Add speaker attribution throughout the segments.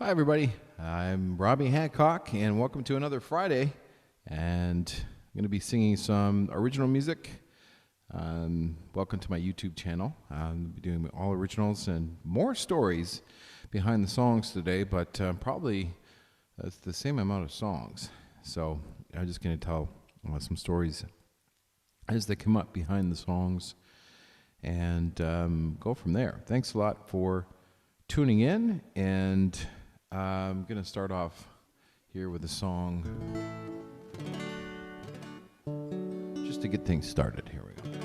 Speaker 1: Hi, everybody. I'm Robbie Hancock, and welcome to another Friday. And I'm going to be singing some original music. Welcome to my YouTube channel. I'll be doing all originals and more stories behind the songs today, but probably it's the same amount of songs. So I'm just going to tell some stories as they come up behind the songs and go from there. Thanks a lot for tuning in, and I'm going to start off here with a song just to get things started. Here we go.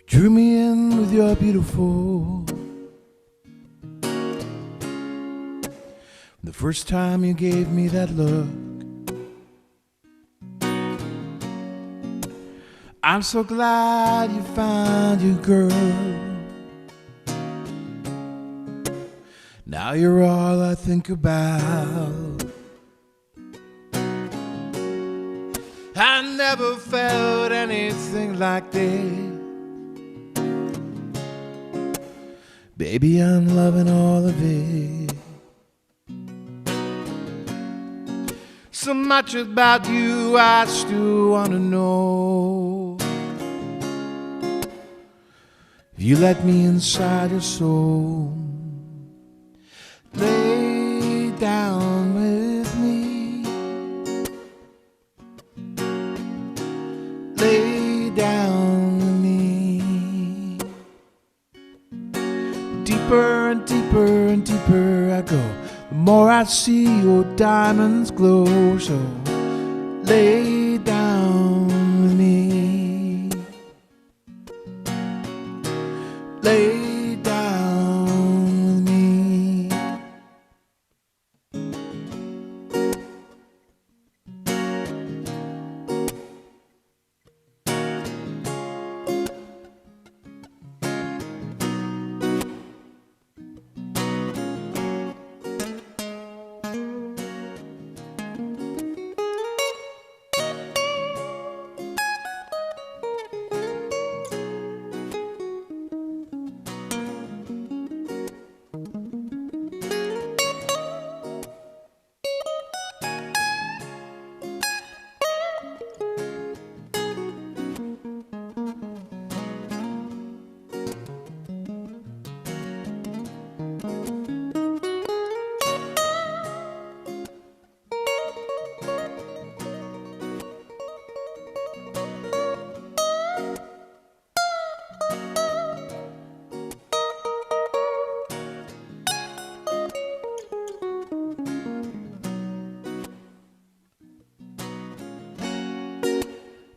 Speaker 1: Drew me in with your beautiful. The first time you gave me that look, I'm so glad you found your girl. Now you're all I think about. I never felt anything like this. Baby, I'm loving all of it. So much about you I still want to know. If you let me inside your soul, lay down with me. Lay down with me. Deeper and deeper and deeper I go, the more I see your diamonds glow. So lay down with me. Lay down with me.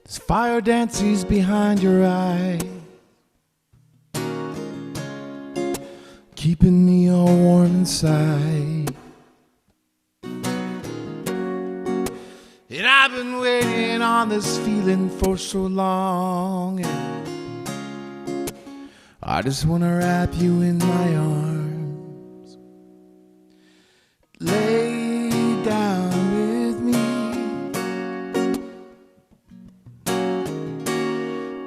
Speaker 1: This fire dances behind your eye, keeping me all warm inside. And I've been waiting on this feeling for so long, and I just want to wrap you in my arms. Lay down with me.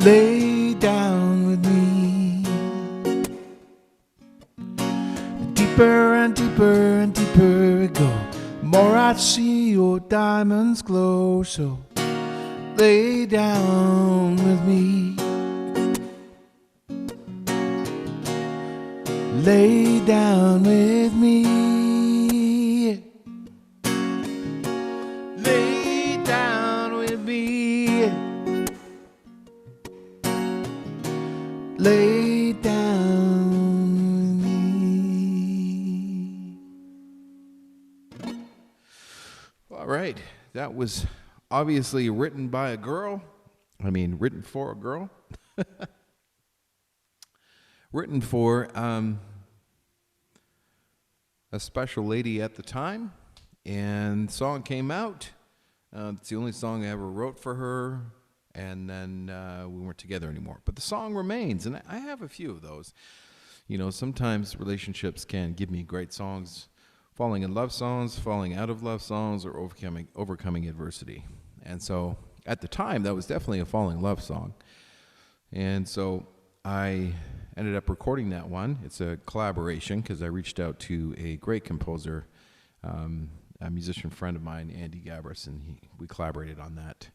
Speaker 1: Lay down with me. Deeper and deeper and deeper I go, the more I see your diamonds glow. So lay down with me. lay down with me. Lay down with me. Lay down with me. All right, that was obviously written by a girl. I mean, written for a girl. Written for a special lady at the time, and the song came out. It's the only song I ever wrote for her, and then we weren't together anymore. But the song remains, and I have a few of those. You know, sometimes relationships can give me great songs, falling in love songs, falling out of love songs, or overcoming adversity. And so at the time, that was definitely a falling love song. And so I ended up recording that one. It's a collaboration because I reached out to a great composer, a musician friend of mine, Andy Gabris, and we collaborated on that.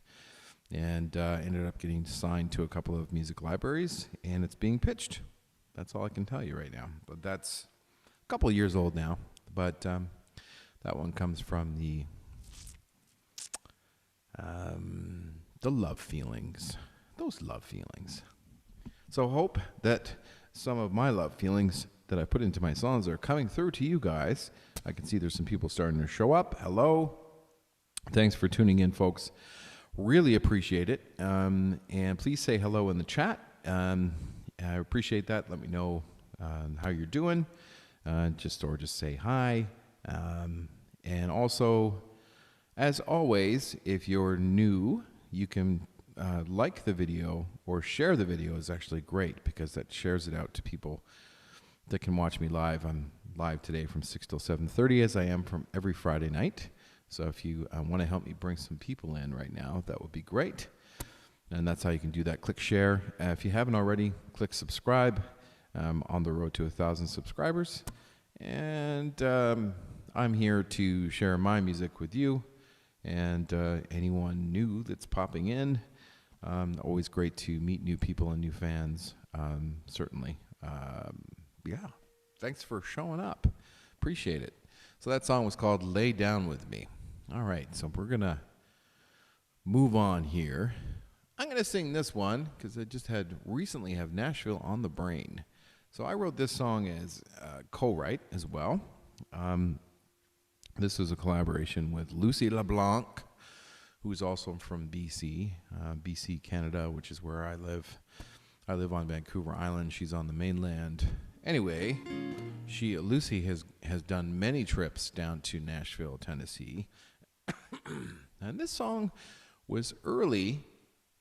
Speaker 1: And ended up getting signed to a couple of music libraries, and it's being pitched. That's all I can tell you right now. But that's a couple of years old now. But that one comes from the love feelings. Those love feelings. So hope that some of my love feelings that I put into my songs are coming through to you guys. I can see there's some people starting to show up. Hello. Thanks for tuning in, folks. Really appreciate it. And please say hello in the chat. I appreciate that. Let me know how you're doing. Just say hi. And also, as always, if you're new, you can like the video or share the video is actually great because that shares it out to people that can watch me live. I'm live today from 6 till 7:30 as I am from every Friday night. So if you want to help me bring some people in right now, that would be great. And that's how you can do that. Click share. If you haven't already, click subscribe. On the road to 1,000 subscribers. And I'm here to share my music with you and anyone new that's popping in. Always great to meet new people and new fans, certainly. Yeah, thanks for showing up. Appreciate it. So that song was called Lay Down With Me. All right, so we're going to move on here. I'm going to sing this one because I just recently have Nashville on the brain. So I wrote this song as co-write as well. This was a collaboration with Lucy LeBlanc, who's also from BC, Canada, which is where I live. I live on Vancouver Island. She's on the mainland. Anyway, Lucy has done many trips down to Nashville, Tennessee. And this song was early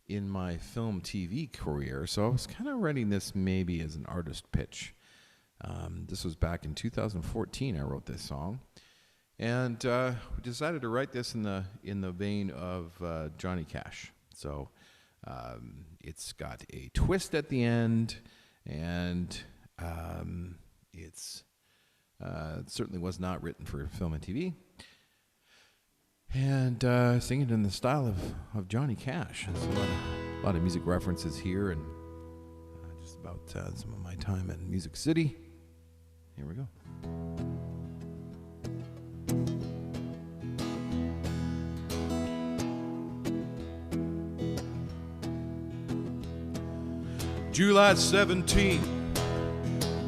Speaker 1: in my film TV career, so I was kind of writing this maybe as an artist pitch. This was back in 2014 I wrote this song. And we decided to write this in the vein of Johnny Cash. So it's got a twist at the end, and it certainly was not written for film and TV. And singing in the style of Johnny Cash. There's a lot of music references here, and just about some of my time in Music City. Here we go. July 17th,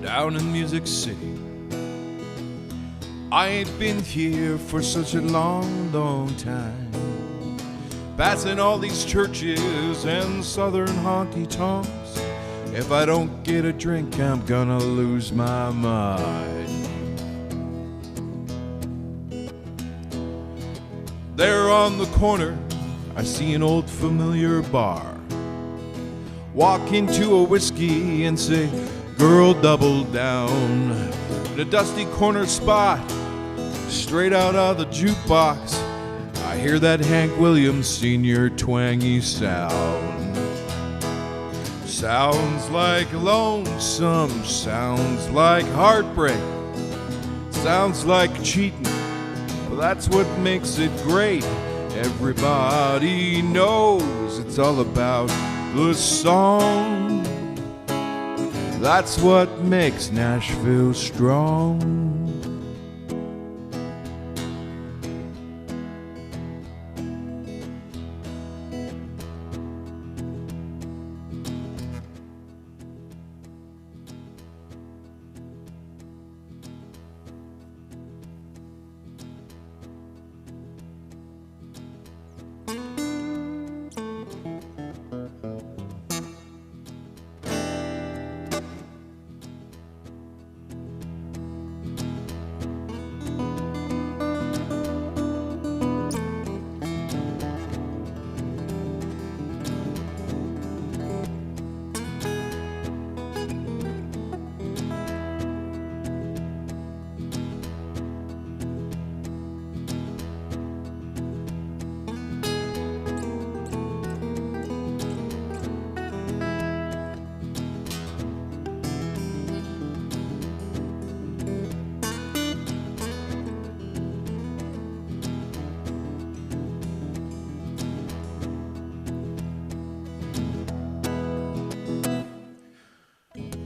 Speaker 1: down in Music City. I ain't been here for such a long, long time. Passing all these churches and southern honky-tonks. If I don't get a drink, I'm gonna lose my mind. There on the corner, I see an old familiar bar. Walk into a whiskey and say, girl, double down. In a dusty corner spot, straight out of the jukebox, I hear that Hank Williams Sr. twangy sound. Sounds like lonesome, sounds like heartbreak, sounds like cheating, but that's what makes it great. Everybody knows it's all about the song. That's what makes Nashville strong.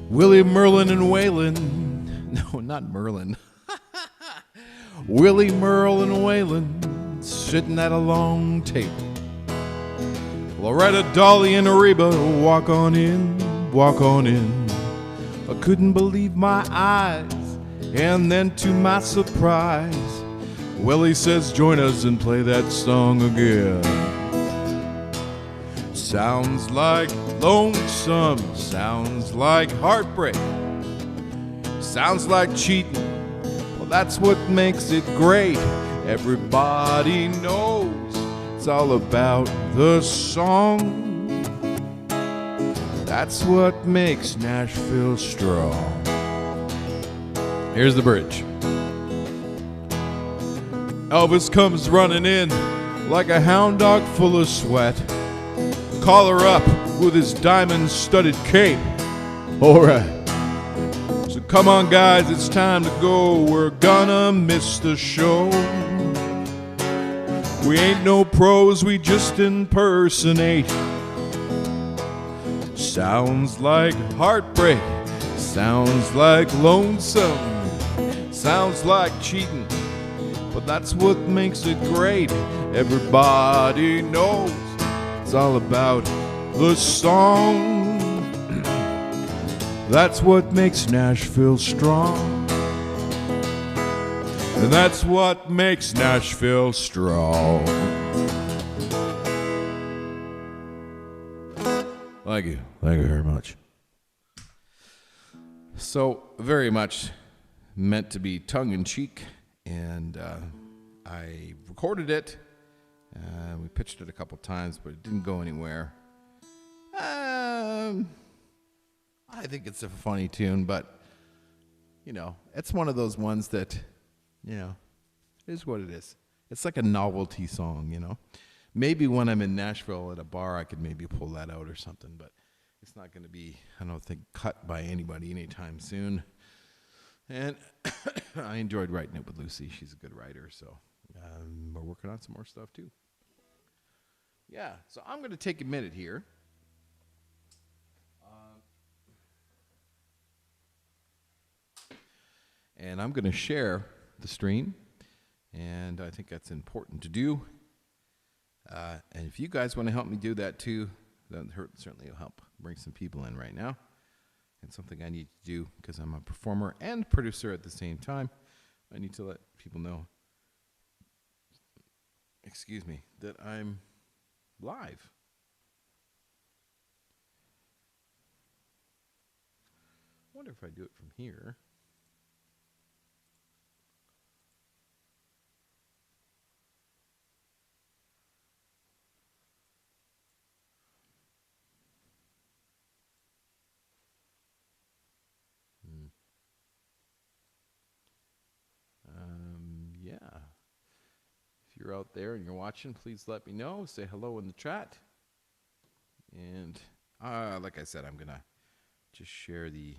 Speaker 1: Willie, Merlin, and Waylon. No, not Merlin. Willie, Merle, and Waylon sitting at a long table. Loretta, Dolly, and Reba walk on in, walk on in. I couldn't believe my eyes, and then to my surprise, Willie says, join us and play that song again. Sounds like lonesome, sounds like heartbreak, sounds like cheating. Well, that's what makes it great. Everybody knows it's all about the song. That's what makes Nashville strong. Here's the bridge. Elvis comes running in like a hound dog full of sweat. Collar up with his diamond-studded cape. All right. So come on, guys, it's time to go. We're gonna miss the show. We ain't no pros, we just impersonate. Sounds like heartbreak, sounds like lonesome, sounds like cheating, but that's what makes it great. Everybody knows it's all about the song. That's what makes Nashville strong. And that's what makes Nashville strong. Thank you. Thank you very much. So, very much meant to be tongue-in-cheek, and I recorded it. We pitched it a couple times, but it didn't go anywhere. I think it's a funny tune, but, you know, it's one of those ones that, you know, it is what it is. It's like a novelty song, you know. Maybe when I'm in Nashville at a bar, I could maybe pull that out or something, but it's not going to be, I don't think, cut by anybody anytime soon. And I enjoyed writing it with Lucy. She's a good writer, so we're working on some more stuff too. Yeah, so I'm going to take a minute here. And I'm going to share the stream, and I think that's important to do. And if you guys want to help me do that too, that certainly will help bring some people in right now. And something I need to do, because I'm a performer and producer at the same time, I need to let people know, excuse me, that I'm live. I wonder if I do it from here. Yeah. If you're out there and you're watching, please let me know. Say hello in the chat. And like I said, I'm going to just share the...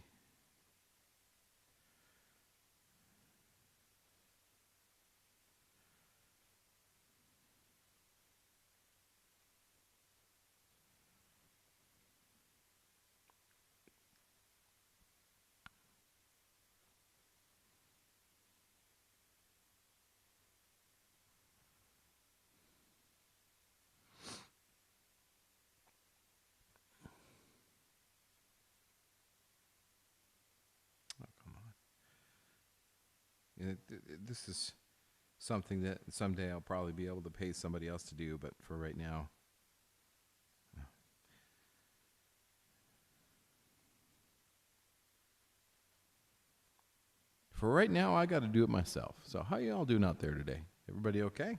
Speaker 1: This is something that someday I'll probably be able to pay somebody else to do, but for right now, I got to do it myself. So how y'all doing out there today? Everybody okay?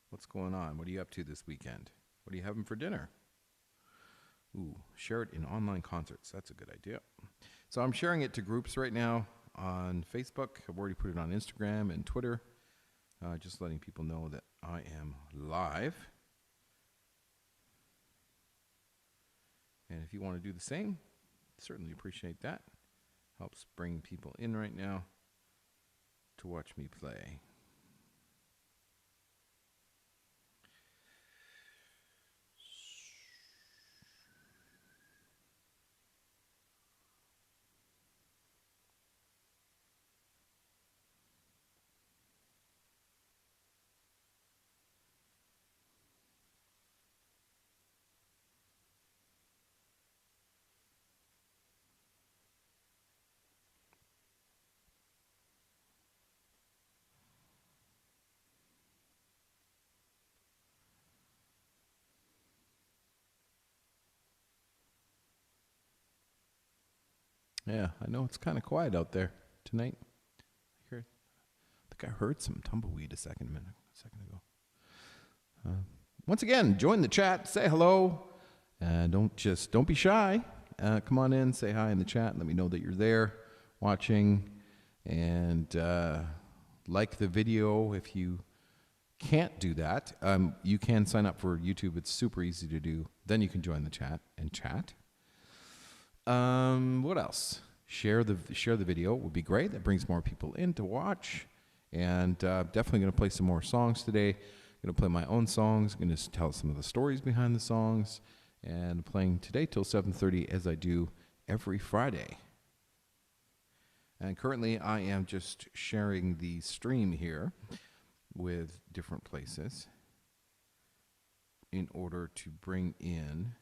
Speaker 1: What's going on? What are you up to this weekend? What are you having for dinner? Ooh, share it in online concerts. That's a good idea. So I'm sharing it to groups right now on Facebook. I've already put it on Instagram and Twitter, just letting people know that I am live. And if you want to do the same, certainly appreciate that. Helps bring people in right now to watch me play. Yeah, I know it's kind of quiet out there tonight. I think I heard some tumbleweed a second ago. Once again, join the chat, say hello, and don't be shy. Come on in, say hi in the chat, and let me know that you're there watching, and like the video. If you can't do that, you can sign up for YouTube. It's super easy to do. Then you can join the chat and chat. What else? Share the video would be great. That brings more people in to watch. And definitely going to play some more songs today. Going to play my own songs. Going to tell some of the stories behind the songs. And playing today till 7:30 as I do every Friday. And currently I am just sharing the stream here with different places in order to bring in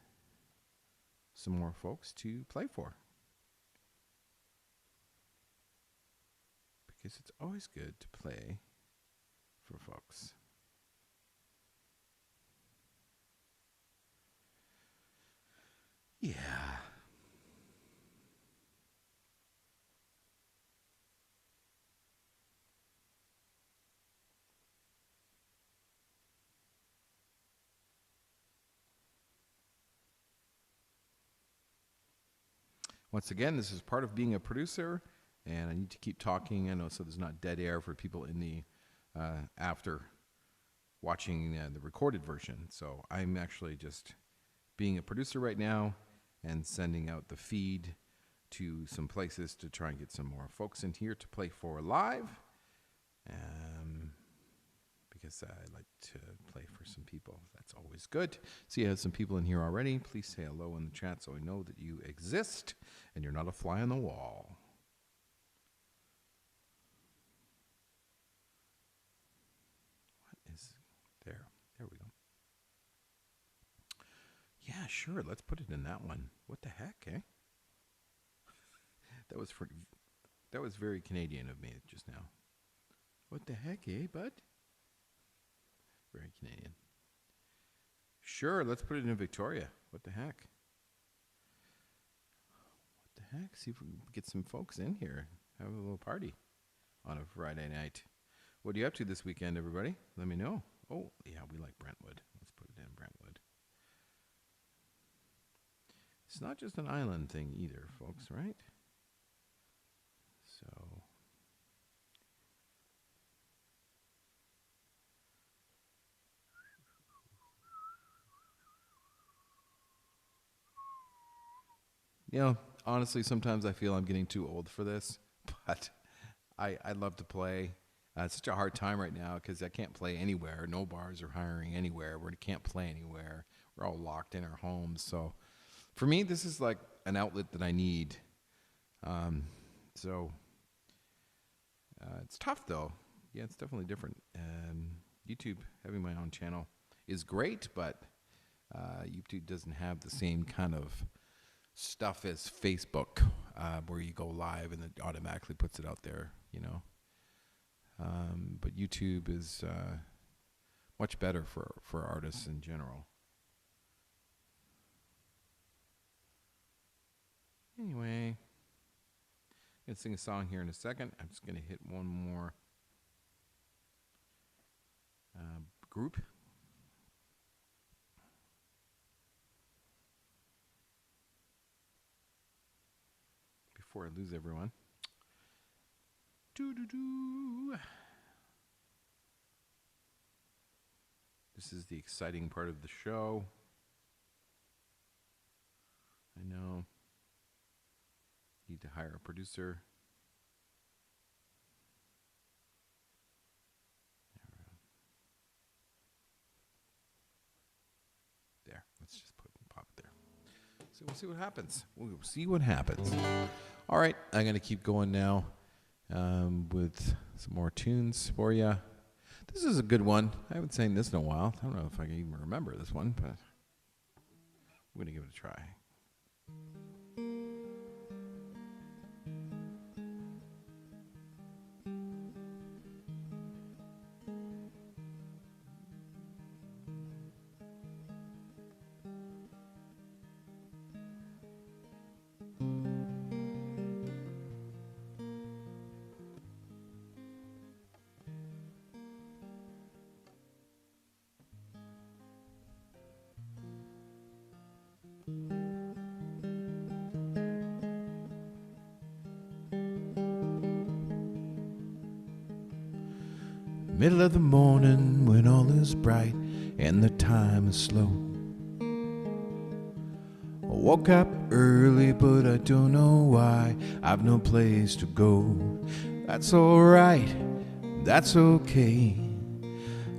Speaker 1: some more folks to play for. Because it's always good to play for folks. Yeah. Once again, this is part of being a producer, and I need to keep talking, so there's not dead air for people in the after watching the recorded version. So I'm actually just being a producer right now and sending out the feed to some places to try and get some more folks in here to play for live. Because I like to play for some people. That's always good. See, you have some people in here already. Please say hello in the chat so I know that you exist and you're not a fly on the wall. What is there? There we go. Yeah, sure. Let's put it in that one. What the heck, eh? That was very Canadian of me just now. What the heck, eh, bud? Very Canadian. Sure, let's put it in Victoria. What the heck? What the heck? See if we can get some folks in here. Have a little party on a Friday night. What are you up to this weekend, everybody? Let me know. Oh, yeah, we like Brentwood. Let's put it in Brentwood. It's not just an island thing either, folks, right? So... honestly, sometimes I feel I'm getting too old for this, but I love to play. It's such a hard time right now because I can't play anywhere. No bars are hiring anywhere. We can't play anywhere. We're all locked in our homes. So for me, this is like an outlet that I need. It's tough, though. Yeah, it's definitely different. YouTube, having my own channel, is great, but YouTube doesn't have the same kind of stuff as Facebook, where you go live and it automatically puts it out there, but YouTube is much better for artists in general. Anyway, I'm going to sing a song here in a second. I'm just going to hit one more group. Before I lose everyone. Doo-doo-doo. This is the exciting part of the show. I know. Need to hire a producer. There. Let's just pop it there. So we'll see what happens. We'll see what happens. All right. I'm going to keep going now with some more tunes for you. This is a good one. I haven't sang this in a while. I don't know if I can even remember this one, but I'm going to give it a try. Middle of the morning when all is bright and the time is slow. I woke up early but I don't know why. I've no place to go. That's alright, that's okay.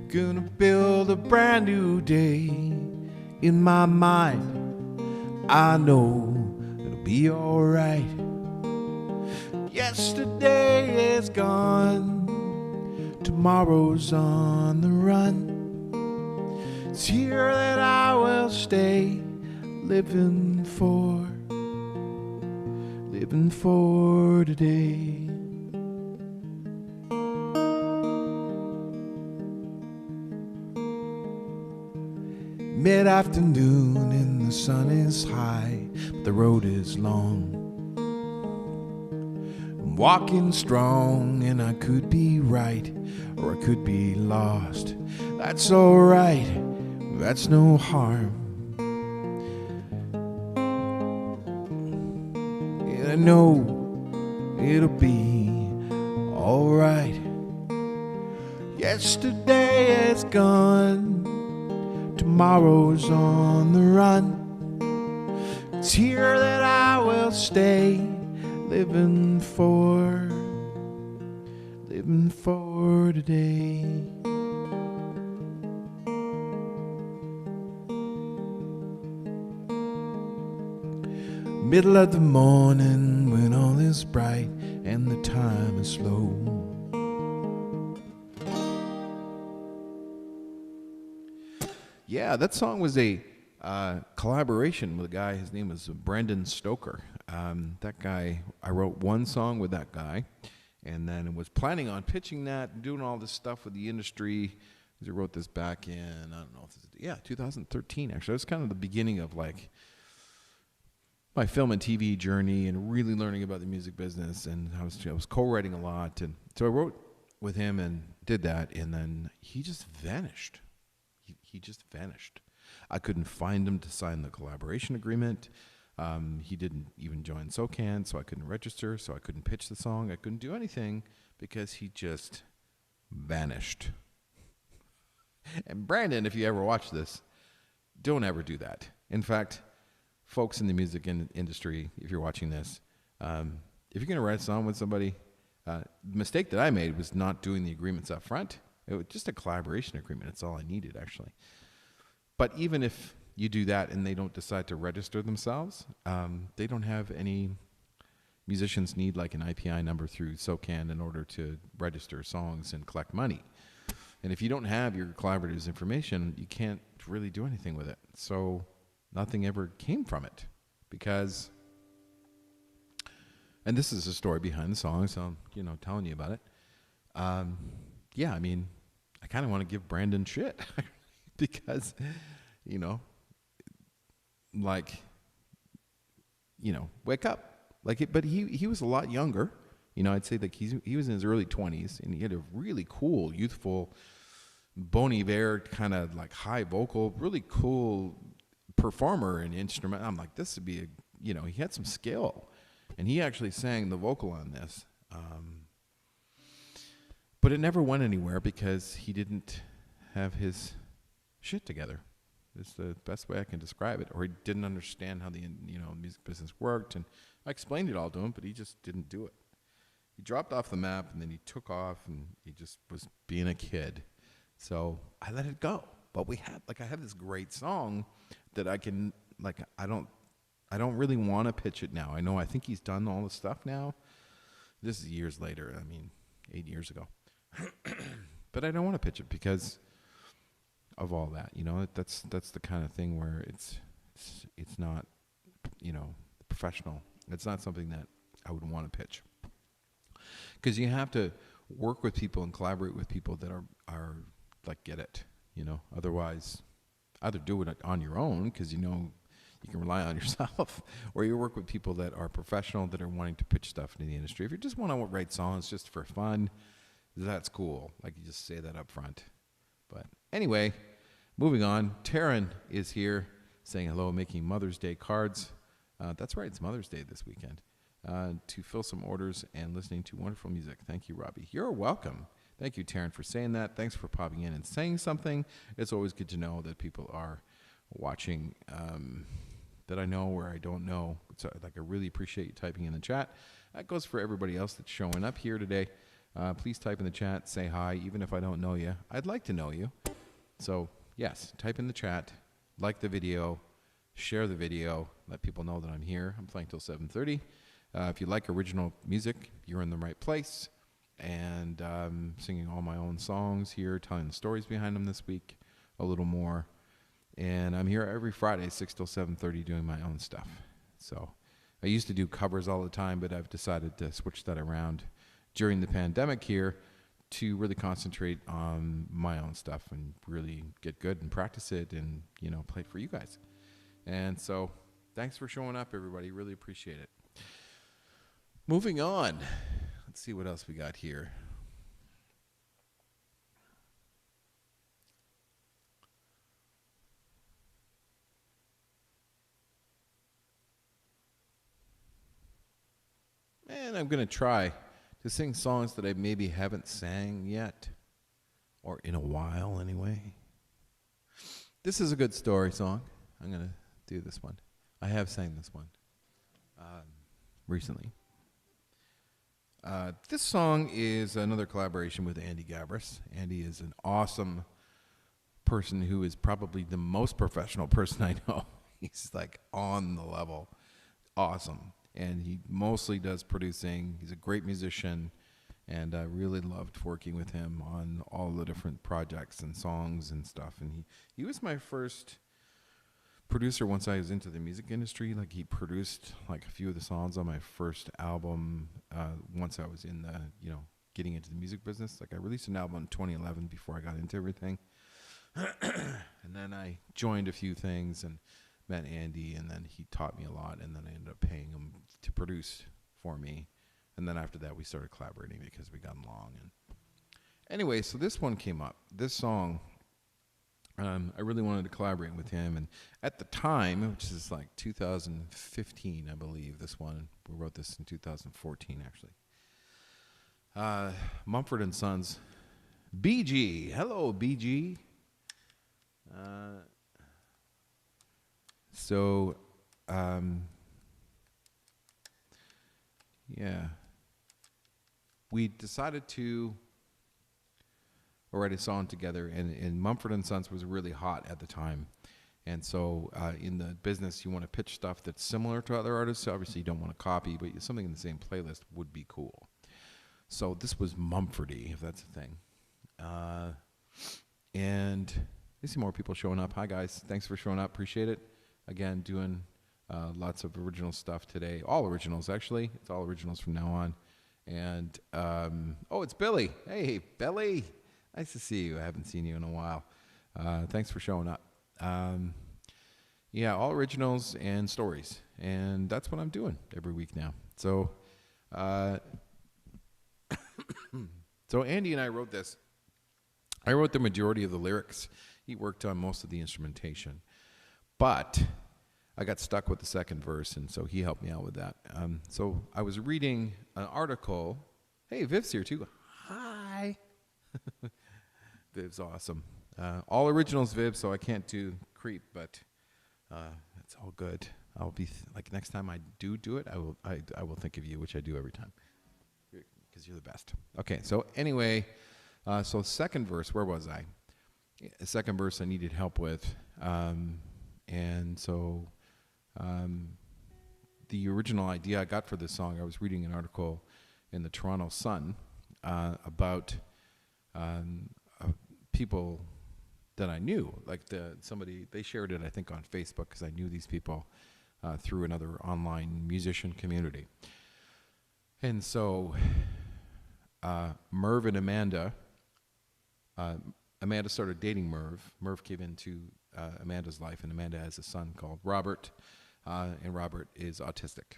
Speaker 1: Gonna build a brand new day. In my mind I know it'll be alright. Yesterday is gone, tomorrow's on the run. It's here that I will stay, living for today. Mid-afternoon and the sun is high, but the road is long. I'm walking strong and I could be right or I could be lost. That's alright, that's no harm. And I know it'll be alright. Yesterday is gone, tomorrow's on the run. It's here that I will stay, living for today. Middle of the morning when all is bright and the time is slow. Yeah, that song was a collaboration with a guy. His name was Brendan Stoker. That guy, I wrote one song with that guy, and then was planning on pitching that and doing all this stuff with the industry. I wrote this back in, I don't know if this is, 2013 actually. It was kind of the beginning of like my film and TV journey and really learning about the music business. And I was co-writing a lot, and so I wrote with him and did that, and then he just vanished. He just vanished. I couldn't find him to sign the collaboration agreement. He didn't even join SOCAN, so I couldn't register, so I couldn't pitch the song. I couldn't do anything because he just vanished. And Brandon, if you ever watch this, don't ever do that. In fact, folks in the music industry, if you're watching this, if you're going to write a song with somebody, the mistake that I made was not doing the agreements up front. It was just a collaboration agreement. That's all I needed, actually. But even if you do that and they don't decide to register themselves, they don't have any musicians need like an IPI number through SOCAN in order to register songs and collect money. And if you don't have your collaborator's information, you can't really do anything with it. So nothing ever came from it because, and this is a story behind the song, so I'm, telling you about it. Um, yeah, I mean, I kind of want to give Brandon shit because, you know, like, wake up. But he was a lot younger. I'd say that he was in his early 20s, and he had a really cool, youthful, Bon Iver kind of like high vocal, really cool performer and instrument. I'm like, this would be he had some skill, and he actually sang the vocal on this. But it never went anywhere because he didn't have his shit together. It's the best way I can describe it. Or he didn't understand how the music business worked, and I explained it all to him, but he just didn't do it. He dropped off the map, and then he took off, and he just was being a kid. So I let it go. But I have this great song that I can, I don't really want to pitch it now. I think he's done all the stuff now. This is years later. 8 years ago. But I don't want to pitch it because of all that. That's the kind of thing where it's not, professional. It's not something that I would want to pitch. Because you have to work with people and collaborate with people that are get it, Otherwise, either do it on your own because you can rely on yourself, or you work with people that are professional that are wanting to pitch stuff in the industry. If you just want to write songs just for fun, that's cool. You just say that up front. But anyway, moving on. Taryn is here saying hello, making Mother's Day cards. That's right, it's Mother's Day this weekend. To fill some orders and listening to wonderful music. Thank you, Robbie. You're welcome. Thank you, Taryn, for saying that. Thanks for popping in and saying something. It's always good to know that people are watching that I know or I don't know. So, I really appreciate you typing in the chat. That goes for everybody else that's showing up here today. Please type in the chat, say hi, even if I don't know you. I'd like to know you. So, yes, type in the chat, like the video, share the video, let people know that I'm here. I'm playing till 7:30. If you like original music, you're in the right place. And singing all my own songs here, telling the stories behind them this week a little more. And I'm here every Friday, 6 till 7:30, doing my own stuff. So I used to do covers all the time, but I've decided to switch that around during the pandemic here to really concentrate on my own stuff and really get good and practice it and, play it for you guys. And so thanks for showing up, everybody. Really appreciate it. Moving on. Let's see what else we got here. And I'm going to try to sing songs that I maybe haven't sang yet, or in a while anyway. This is a good story song. I'm going to do this one. I have sang this one recently. This song is another collaboration with Andy Gabris. Andy is an awesome person who is probably the most professional person I know. He's on the level. Awesome. And he mostly does producing. He's a great musician. And I really loved working with him on all the different projects and songs and stuff. And he was my first producer once I was into the music industry. He produced a few of the songs on my first album once I was in the, getting into the music business. I released an album in 2011 before I got into everything. And then I joined a few things and met Andy, and then he taught me a lot, and then I ended up paying him to produce for me. And then after that, we started collaborating because we got along. And anyway, so this one came up. This song, I really wanted to collaborate with him. And at the time, which is 2015, I believe, this one, we wrote this in 2014, actually. Mumford & Sons, BG. Hello, BG. Yeah. We decided to write a song together, and Mumford & Sons was really hot at the time. And so in the business, you want to pitch stuff that's similar to other artists. So obviously, you don't want to copy, but something in the same playlist would be cool. So this was Mumfordy, if that's a thing. And I see more people showing up. Hi, guys. Thanks for showing up. Appreciate it. Again, doing lots of original stuff today. All originals, actually. It's all originals from now on. And it's Billy. Hey, Billy. Nice to see you. I haven't seen you in a while. Thanks for showing up. All originals and stories, and that's what I'm doing every week now. So, so Andy and I wrote this. I wrote the majority of the lyrics. He worked on most of the instrumentation, but I got stuck with the second verse, and so he helped me out with that. So I was reading an article. Hey, Viv's here too. Hi. Viv's awesome. All originals, Viv, so I can't do Creep, but it's all good. I'll be next time I do it, I will think of you, which I do every time, because you're the best. Okay, so anyway, so second verse, where was I? The second verse I needed help with, and so the original idea I got for this song, I was reading an article in the Toronto Sun about people that I knew, they shared it, I think, on Facebook, because I knew these people through another online musician community. And so Merv and Amanda, Amanda started dating Merv. Merv came into Amanda's life, and Amanda has a son called Robert, and Robert is autistic.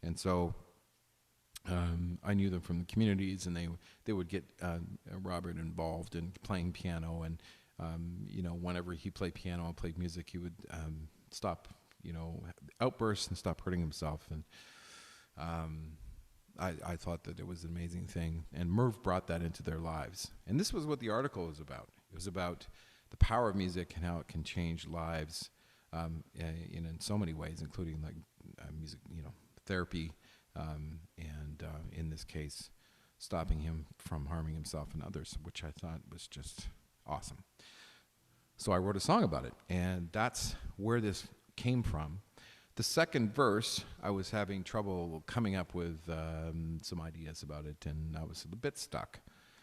Speaker 1: And so I knew them from the communities, and they would get Robert involved in playing piano, and whenever he played piano and played music, he would stop, outbursts and stop hurting himself. And I thought that it was an amazing thing, and Merv brought that into their lives. And this was what the article was about. It was about the power of music and how it can change lives in so many ways, including music, therapy, and in this case, stopping him from harming himself and others, which I thought was just awesome. So I wrote a song about it, and that's where this came from. The second verse, I was having trouble coming up with some ideas about it, and I was a bit stuck.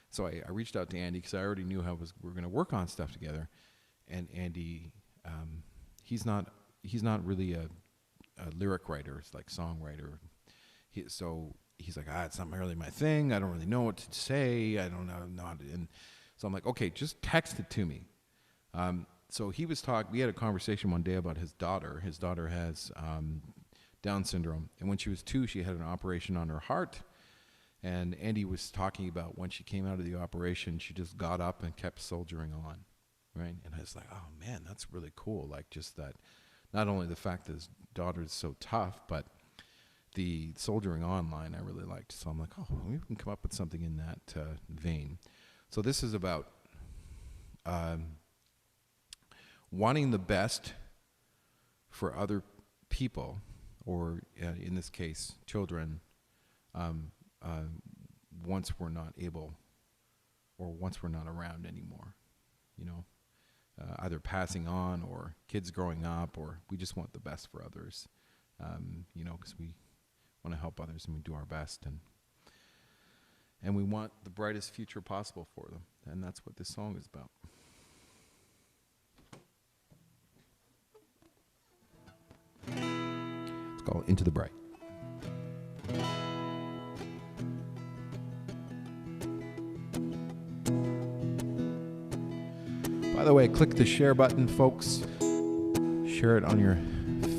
Speaker 1: So I reached out to Andy, because I already knew we were going to work on stuff together. And Andy, he's not really a lyric writer, it's like songwriter. So he's like, it's not really my thing. I don't really know what to say. I don't know how to. And so I'm like, okay, just text it to me. So he was we had a conversation one day about his daughter. His daughter has Down syndrome. And when she was 2, she had an operation on her heart. And Andy was talking about when she came out of the operation, she just got up and kept soldiering on, right? And I was like, oh man, that's really cool. Just that, not only the fact that his daughter is so tough, but the soldiering on line I really liked. So I'm like, we can come up with something in that vein. So this is about wanting the best for other people, or in this case, children, once we're not able, or once we're not around anymore, either passing on, or kids growing up, or we just want the best for others, because we want to help others, and we do our best, and we want the brightest future possible for them, and that's what this song is about. It's called Into the Bright. By the way, click the share button, folks. Share it on your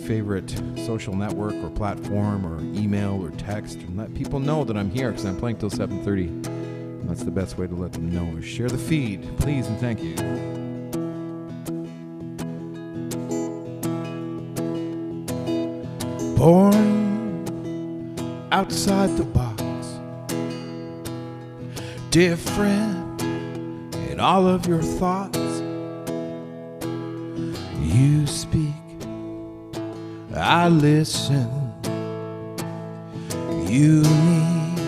Speaker 1: favorite social network or platform, or email or text, and let people know that I'm here, because I'm playing till 7:30. And that's the best way to let them know. Share the feed, please, and thank you. Born outside the box, different in all of your thoughts. You speak, I listen. You need,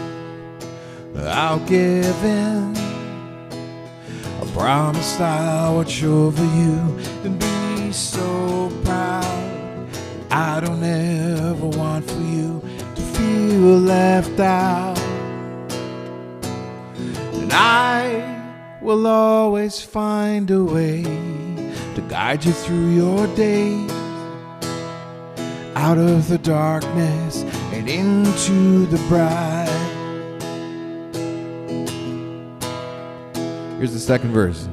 Speaker 1: I'll give in. I promise I'll watch over you and be so proud. I don't ever want for you to feel left out. And I will always find a way to guide you through your days, out of the darkness and into the bright. Here's the second verse.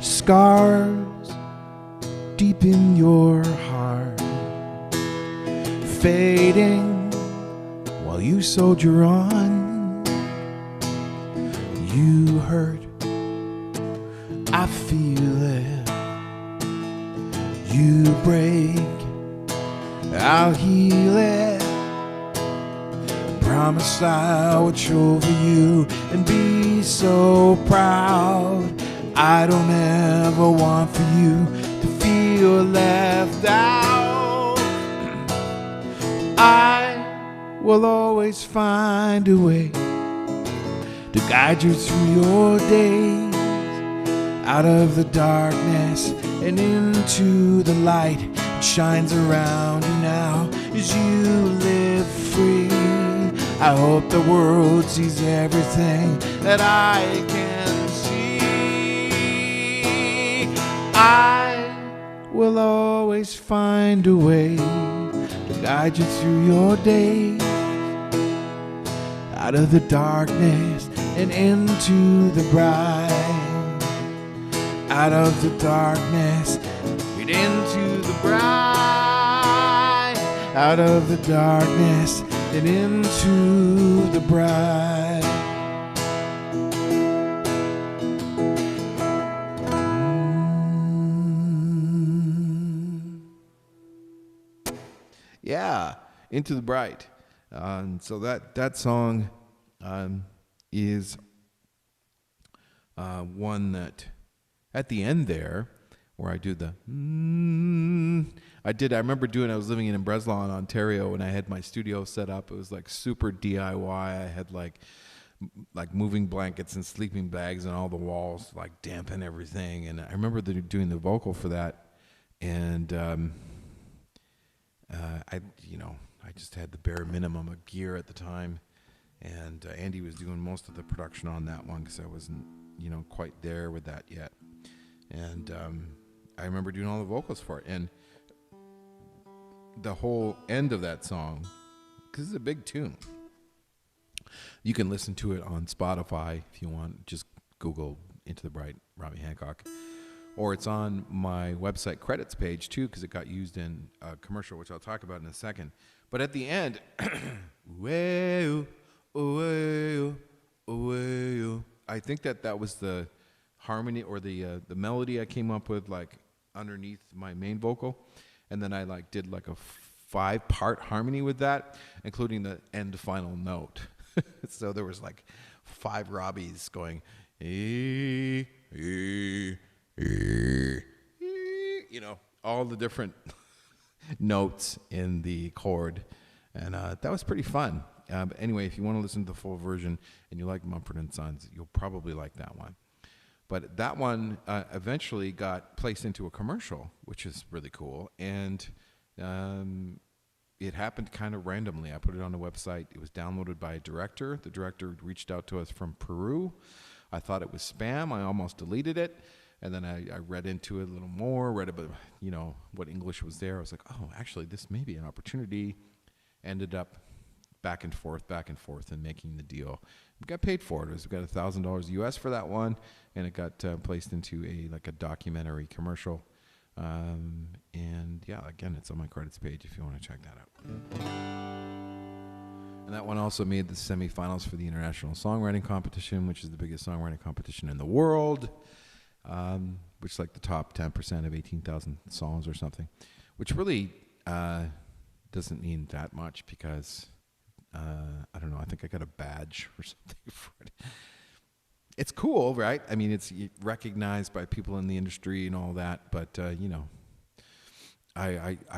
Speaker 1: Scars deep in your heart, fading while you soldier on. You hurt, I feel it. You break, I'll heal it. Promise I will over you and be so proud. I don't ever want for you to feel left out. I will always find a way to guide you through your days, out of the darkness and into the light that shines around you now as you live free. I hope the world sees everything that I can see. I will always find a way to guide you through your days, out of the darkness and into the bright, out of the darkness and into the bright, out of the darkness and into the bright. Yeah, Into the Bright. So that song is one that at the end there, where I do the I remember I was living in Breslau in Ontario, and I had my studio set up. It was like super DIY. I had like moving blankets and sleeping bags on all the walls, like dampen everything. And I remember doing the vocal for that, and I just had the bare minimum of gear at the time, and Andy was doing most of the production on that one because I wasn't quite there with that yet. And I remember doing all the vocals for it, and the whole end of that song, because it's a big tune. You can listen to it on Spotify if you want. Just Google Into the Bright, Robbie Hancock. Or it's on my website credits page too, because it got used in a commercial, which I'll talk about in a second. But at the end, I think that was the harmony or the melody I came up with, like underneath my main vocal. And then I did a 5-part harmony with that, including the end final note. So there was 5 Robbies going, all the different notes in the chord. And that was pretty fun. But anyway, if you want to listen to the full version and you like Mumford & Sons, you'll probably like that one. But that one eventually got placed into a commercial, which is really cool. And it happened kind of randomly. I put it on a website. It was downloaded by a director. The director reached out to us from Peru. I thought it was spam. I almost deleted it. And then I read into it a little more, read about, what English was there. I was like, oh, actually, this may be an opportunity. Ended up back and forth and making the deal. We got paid for it. We got $1,000 US for that one, and it got placed into a documentary commercial. And yeah, again, it's on my credits page if you want to check that out. And that one also made the semifinals for the International Songwriting Competition, which is the biggest songwriting competition in the world, which is the top 10% of 18,000 songs or something, which really doesn't mean that much because I don't know. I think I got a badge or something for it. It's cool, right? I mean, it's recognized by people in the industry and all that, but I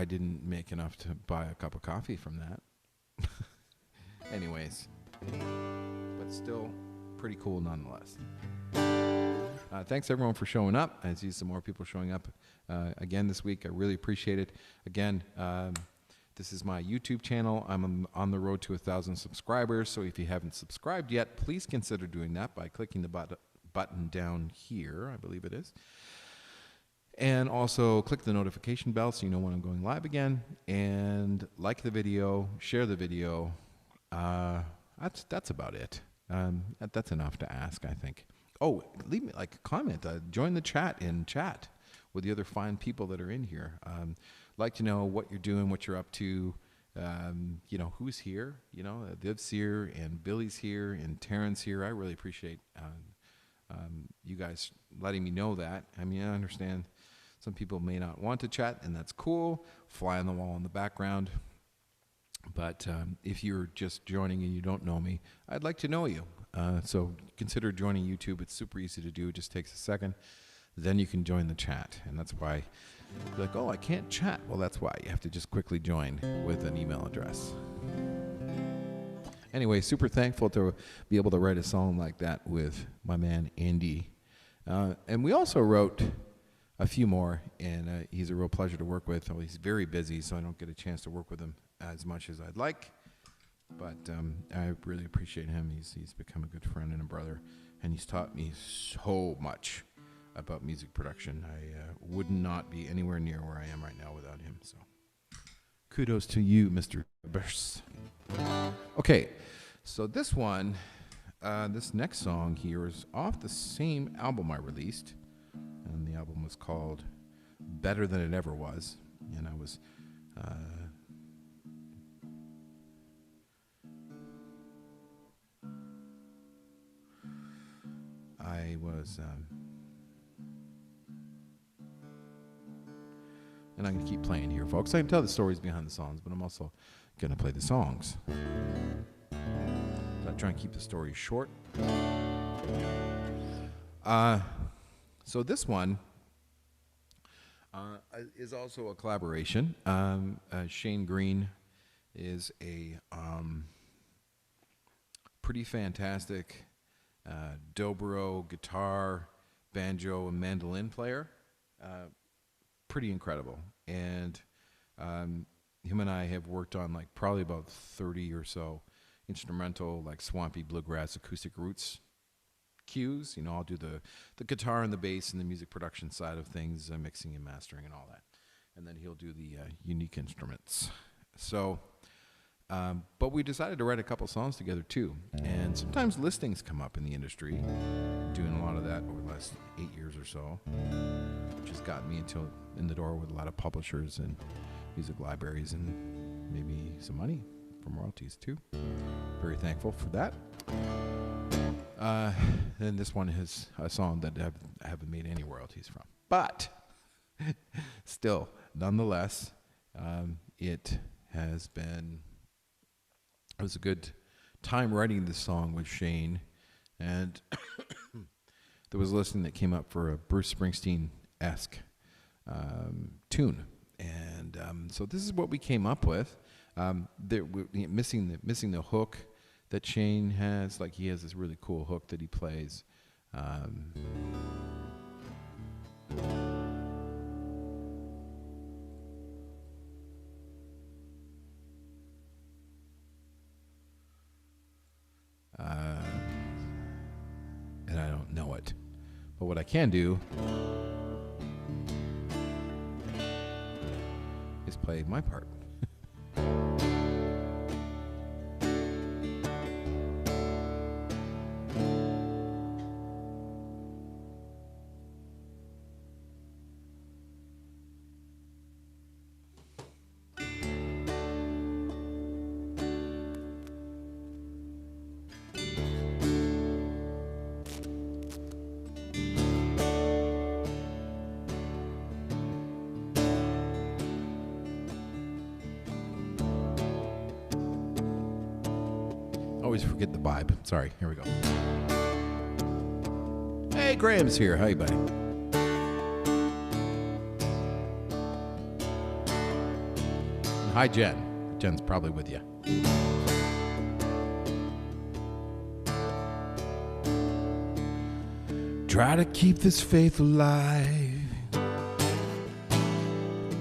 Speaker 1: didn't make enough to buy a cup of coffee from that. Anyways, but still pretty cool nonetheless. Thanks everyone for showing up. I see some more people showing up again this week. I really appreciate it. Again, this is my YouTube channel. I'm on the road to 1,000 subscribers, so if you haven't subscribed yet, please consider doing that by clicking the button down here, I believe it is. And also click the notification bell so you know when I'm going live again. And like the video, share the video. That's about it. That's enough to ask, I think. Oh, leave me like a comment. Join the chat and chat with the other fine people that are in here. Like to know what you're doing, what you're up to. Who's here. Viv's here and Billy's here and Terrence's here. I really appreciate you guys letting me know that. I mean, I understand some people may not want to chat, and that's cool. Fly on the wall in the background. But if you're just joining and you don't know me, I'd like to know you. So consider joining YouTube. It's super easy to do. It just takes a second. Then you can join the chat. And that's why you're like, oh, I can't chat. Well, that's why. You have to just quickly join with an email address. Anyway, super thankful to be able to write a song like that with my man, Andy. And we also wrote a few more, and he's a real pleasure to work with. Oh, he's very busy, so I don't get a chance to work with him as much as I'd like. But I really appreciate him. He's become a good friend and a brother, and he's taught me so much about music production. I would not be anywhere near where I am right now without him. So kudos to you, Mr. Burst. Okay, so this one, this next song here is off the same album I released, and the album was called Better Than It Ever Was, and I was and I'm going to keep playing here, folks. I can tell the stories behind the songs, but I'm also going to play the songs. So I try and keep the story short. So this one is also a collaboration. Shane Green is a pretty fantastic dobro, guitar, banjo, and mandolin player. Pretty incredible. And him and I have worked on like probably about 30 or so instrumental, like swampy bluegrass acoustic roots cues. I'll do the guitar and the bass and the music production side of things, mixing and mastering and all that. And then he'll do the unique instruments. So, but we decided to write a couple songs together too. And sometimes listings come up in the industry. Doing a lot of that over the last 8 years or so, which has gotten me in the door with a lot of publishers and music libraries and maybe some money from royalties too. Very thankful for that. And this one is a song that I haven't made any royalties from. But still, nonetheless, it was a good time writing this song with Shane. And there was a listing that came up for a Bruce Springsteen-esque tune. And so this is what we came up with. Missing the hook that Shane has. Like, he has this really cool hook that he plays. And I don't know it. But what I can do is play my part. Always forget the vibe. Sorry, here we go. Hey, Graham's here. Hi, buddy. Hi, Jen. Jen's probably with you. Try to keep this faith alive,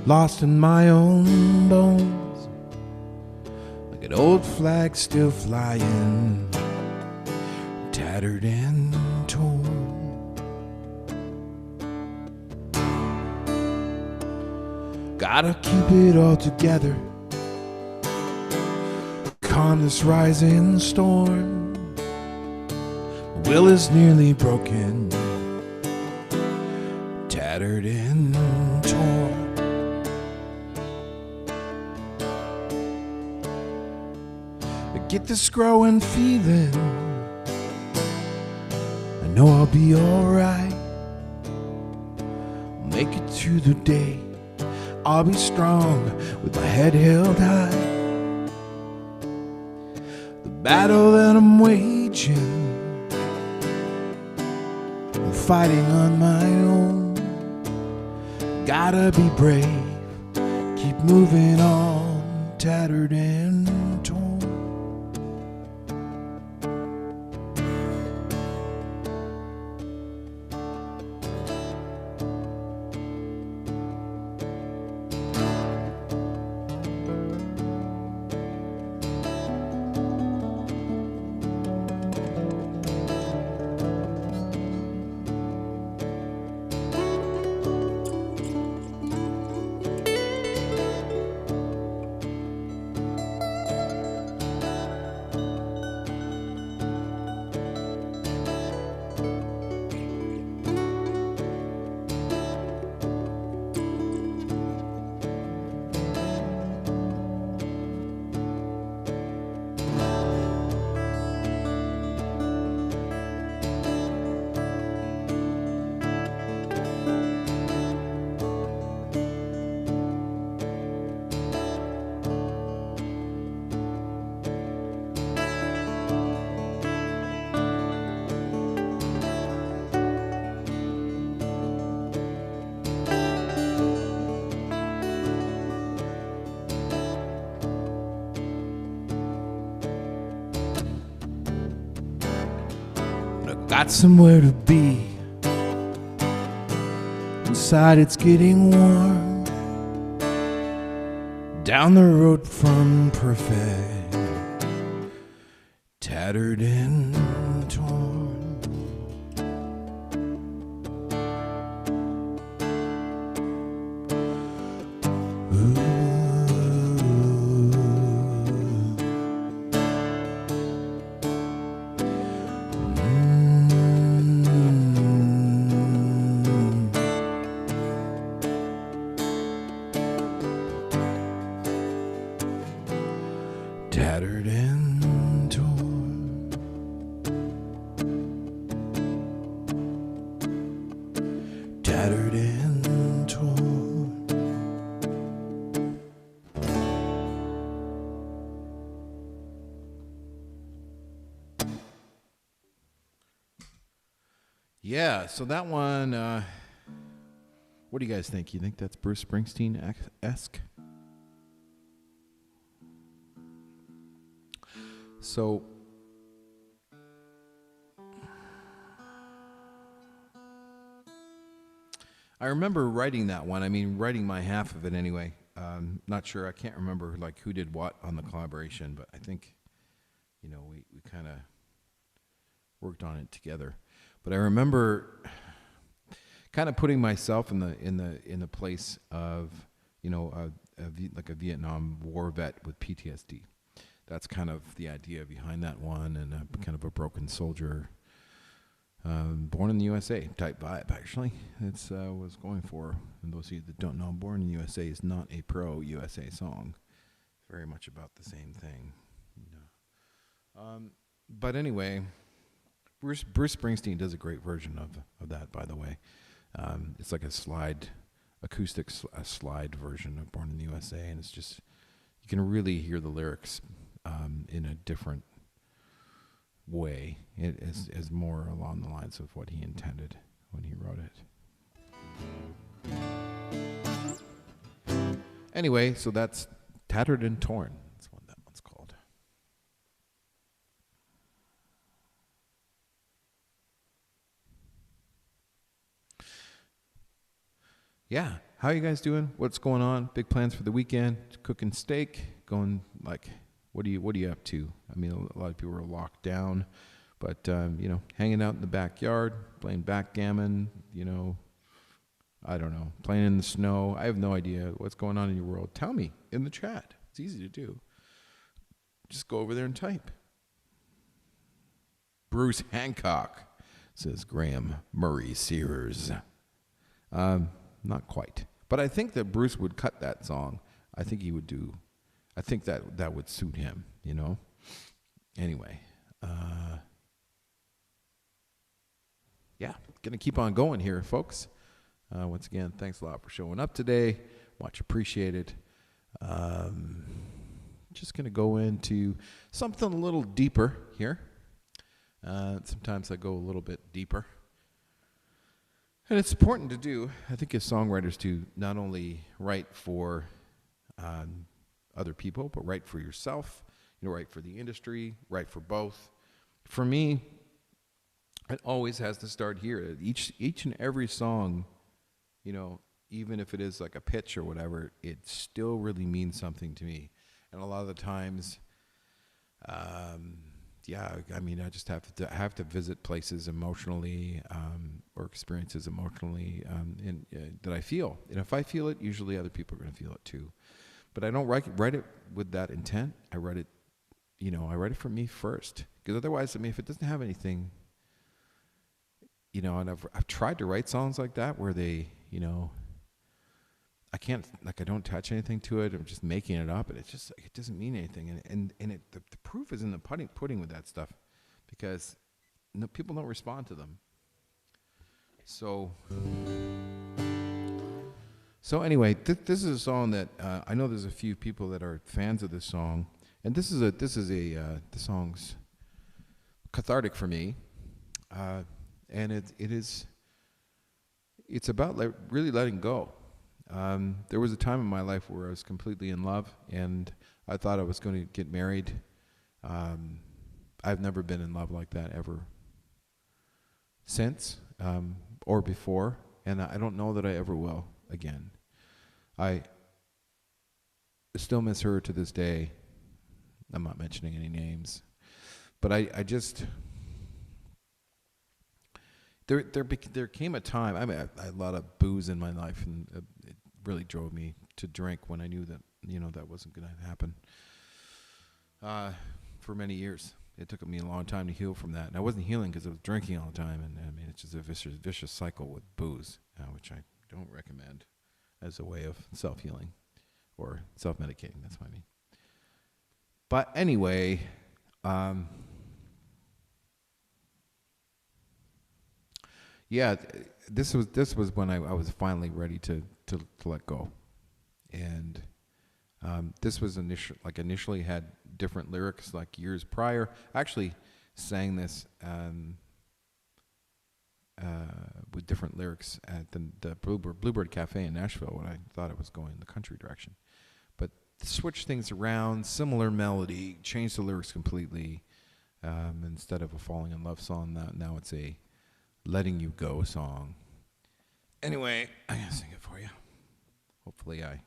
Speaker 1: lost in my own bones. An old flag still flying, tattered and torn. Gotta keep it all together, calm this rising storm. will is nearly broken, tattered and torn. I get this growing feeling, I know I'll be alright. Make it through the day, I'll be strong with my head held high. The battle that I'm waging, I'm fighting on my own. Gotta be brave, keep moving on, tattered and torn. Got somewhere to be. Inside it's getting warm. Down the road from perfect, tattered and torn. Tattered and torn, tattered and torn. Yeah, so that one, what do you guys think? You think that's Bruce Springsteen-esque? So, I remember writing that one. I mean, writing my half of it anyway. Not sure. I can't remember like who did what on the collaboration, but I think, we kind of worked on it together. But I remember kind of putting myself in the place of like a Vietnam War vet with PTSD. That's kind of the idea behind that one, and kind of a broken soldier, born in the USA type vibe. Actually, it's what I was going for. And those of you that don't know, "Born in the USA" is not a pro-USA song. It's very much about the same thing. But anyway, Bruce Springsteen does a great version of that. By the way, it's like a acoustic slide version of "Born in the USA," and it's just you can really hear the lyrics in a different way. It is more along the lines of what he intended when he wrote it. Anyway, so that's Tattered and Torn. That's what that one's called. Yeah, how are you guys doing? What's going on? Big plans for the weekend? Cooking steak? Going like... What are you up to? I mean, a lot of people are locked down, but hanging out in the backyard, playing backgammon. I don't know, playing in the snow. I have no idea what's going on in your world. Tell me in the chat. It's easy to do. Just go over there and type. Bruce Hancock, says Graham Murray Sears. Not quite. But I think that Bruce would cut that song. I think he would do. I think that would suit him, you know. Anyway, yeah, gonna keep on going here, folks. Once again, thanks a lot for showing up today. Much appreciated. Just gonna go into something a little deeper here. Sometimes I go a little bit deeper. And it's important to do, I think, as songwriters, to not only write for other people, but write for yourself, write for the industry, write for both. For me, it always has to start here. Each and every song, even if it is like a pitch or whatever, it still really means something to me. And a lot of the times, I just have to visit places emotionally, or experiences emotionally, that I feel. And if I feel it, usually other people are going to feel it too. But I don't write it with that intent. I write it, I write it for me first. Because otherwise, if it doesn't have anything, and I've tried to write songs like that where they, I can't, I don't attach anything to it. I'm just making it up, and it doesn't mean anything. And the proof is in the pudding with that stuff, because people don't respond to them. So anyway, this is a song that I know there's a few people that are fans of this song, and the song's cathartic for me, and it's about really letting go. There was a time in my life where I was completely in love, and I thought I was going to get married. I've never been in love like that ever since, or before, and I don't know that I ever will again. I still miss her to this day. I'm not mentioning any names, but I just... There came a time. I had a lot of booze in my life, and it really drove me to drink when I knew that that wasn't going to happen. For many years, it took me a long time to heal from that, and I wasn't healing because I was drinking all the time. And it's just a vicious cycle with booze, which I don't recommend as a way of self-healing or self-medicating. That's what I mean. But anyway. Yeah, this was when I was finally ready to let go, and this was initially had different lyrics like years prior. I actually sang this with different lyrics at the Bluebird Cafe in Nashville when I thought I was going in the country direction, but switched things around, similar melody, changed the lyrics completely. Instead of a falling in love song, now it's a letting you go song. Anyway, I'm going to sing it for you. Hopefully I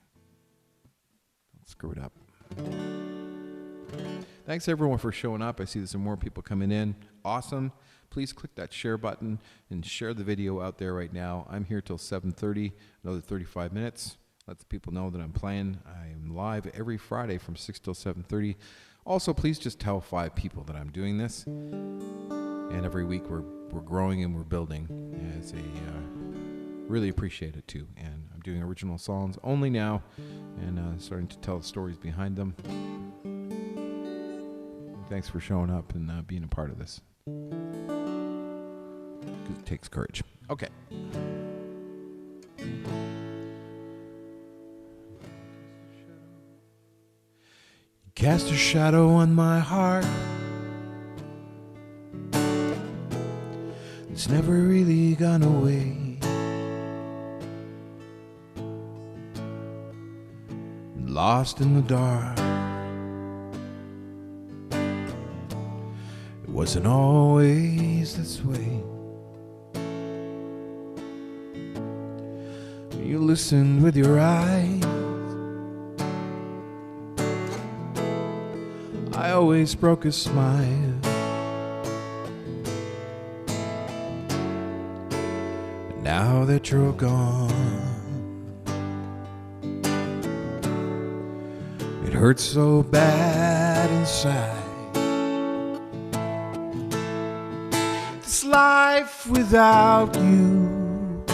Speaker 1: don't screw it up. Thanks everyone for showing up. I see there's some more people coming in. Awesome. Please click that share button and share the video out there right now. I'm here till 7:30, another 35 minutes. Let the people know that I'm playing. I am live every Friday from 6 till 7:30. Also, please just tell 5 people that I'm doing this. And every week we're growing and we're building. Really appreciate it too. And I'm doing original songs only now, and starting to tell the stories behind them. Thanks for showing up and being a part of this, because it takes courage. Okay. Cast a shadow on my heart. It's never really gone away. Lost in the dark. It wasn't always this way. You listened with your eyes. I always broke a smile. Now that you're gone, it hurts so bad inside. This life without you,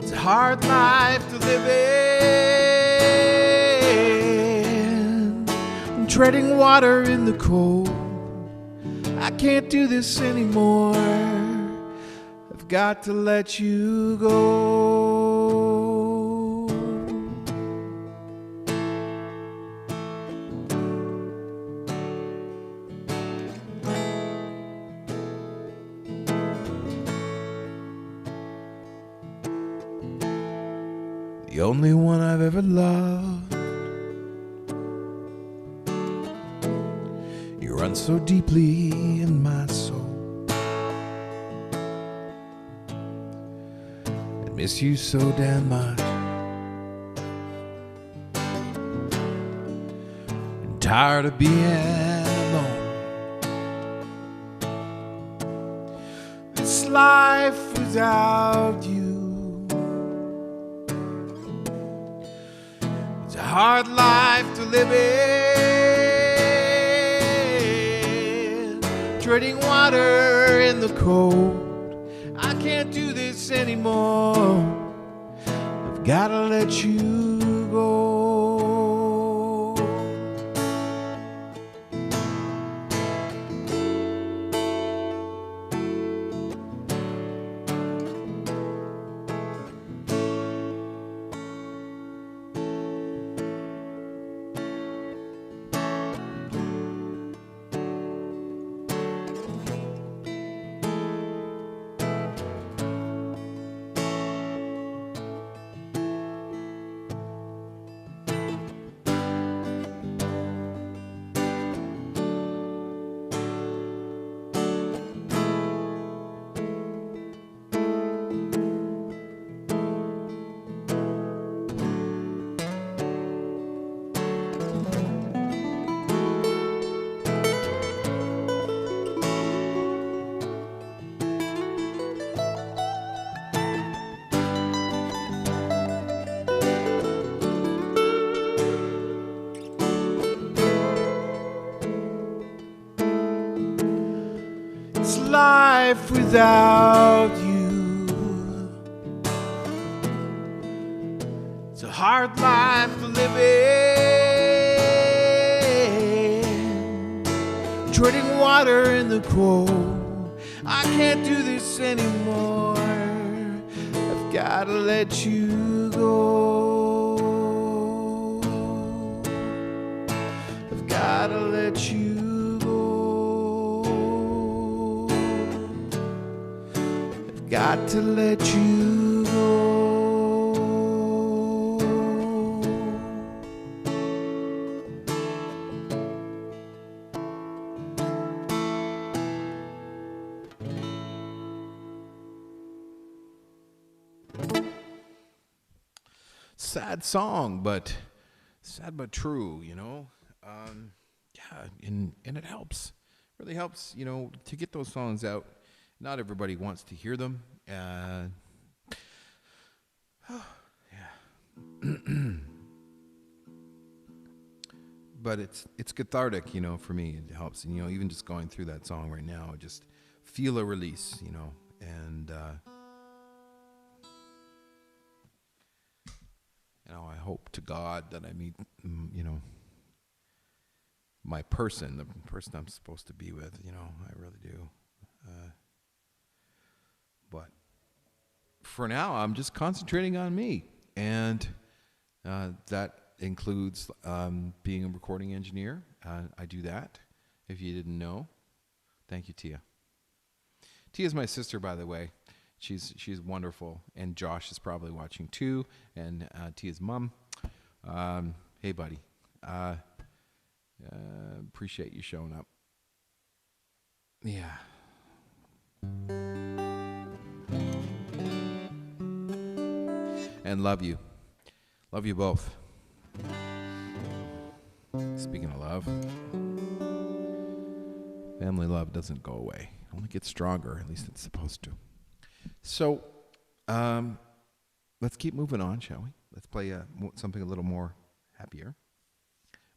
Speaker 1: it's a hard life to live in. I'm treading water in the cold. I can't do this anymore. I've got to let you go. The only one I've ever loved. You run so deeply in my soul. I miss you so damn much. I'm tired of being alone. This life without you, it's a hard life to live in. Treading water in the cold. I can't do this anymore. I've gotta let you go. It's life without you. It's a hard life to live in. Treading water in the cold. I can't do this anymore. I've gotta let you go. I've gotta let you go. Got to let you go. Sad song, but sad but true, you know. Yeah, and it helps. Really helps, you know, to get those songs out. Not everybody wants to hear them. Yeah. But it's cathartic, you know, for me. It helps. And, you know, even just going through that song right now, I just feel a release, you know. And, you know, I hope to God that I meet, you know, my person, the person I'm supposed to be with, you know, I really do. But for now, I'm just concentrating on me. And that includes being a recording engineer. I do that, if you didn't know. Thank you, Tia. Tia's my sister, by the way. She's wonderful. And Josh is probably watching too. And Tia's mom. Hey, buddy. Appreciate you showing up. Yeah. And love you. Love you both. Speaking of love, family love doesn't go away. It only gets stronger, at least it's supposed to. So, let's keep moving on, shall we? Let's play something a little more happier.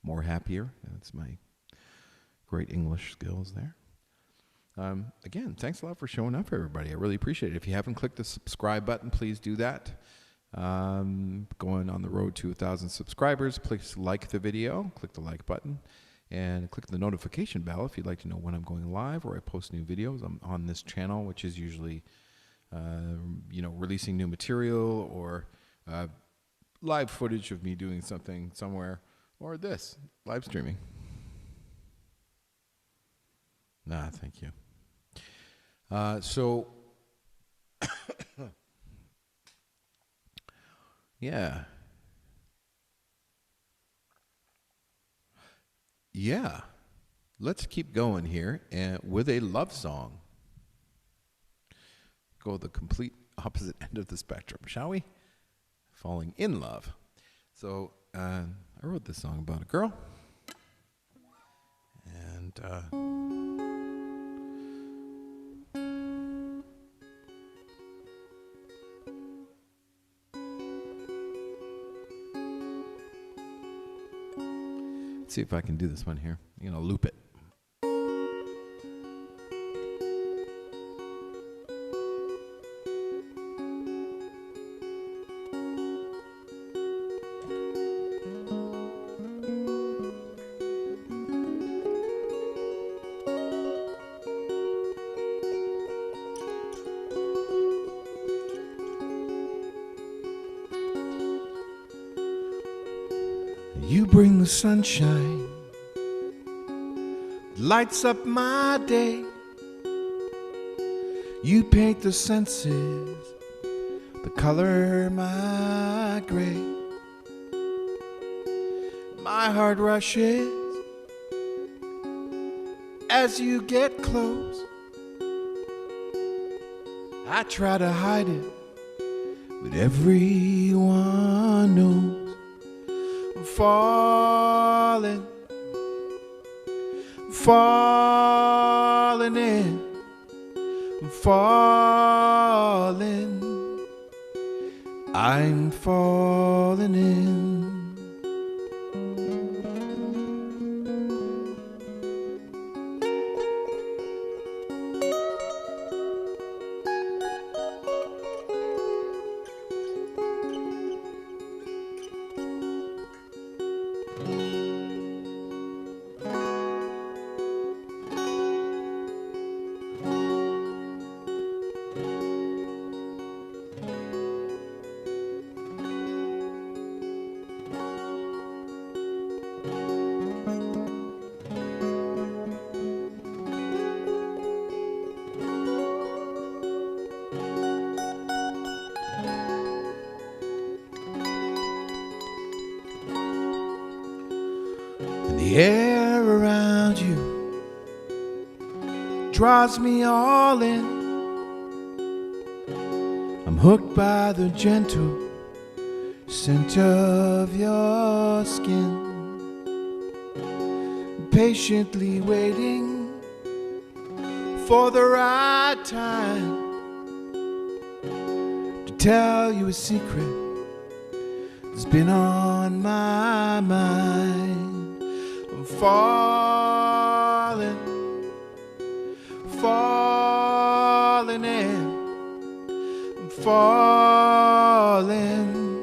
Speaker 1: More happier. That's my Great English skills there. Again, thanks a lot for showing up, everybody. I really appreciate it. If you haven't clicked the subscribe button, please do that. Going on the road to 1,000 subscribers, please like the video, click the like button, and click the notification bell if you'd like to know when I'm going live or I post new videos. I'm on this channel, which is usually, releasing new material or live footage of me doing something somewhere, or this, live streaming. Thank you. Yeah. Yeah. Let's keep going here and with a love song. Go the complete opposite end of the spectrum, shall we? Falling in love. So I wrote this song about a girl. And let's see if I can do this one here. I'm going to loop it. You bring the sunshine, lights up my day. You paint the senses, the color my gray. My heart rushes as you get close. I try to hide it, but everyone knows. Falling in, I'm falling in. The air around you draws me all in. I'm hooked by the gentle scent of your skin, patiently waiting for the right time to tell you a secret that's been on my mind. I'm falling in, I'm falling in.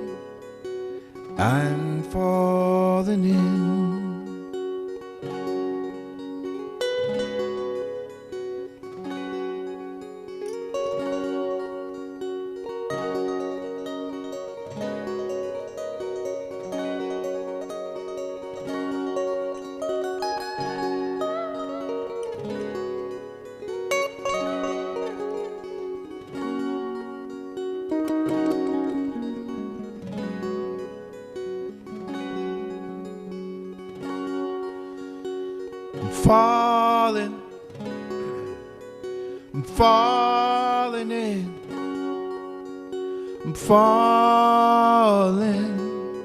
Speaker 1: I'm falling in,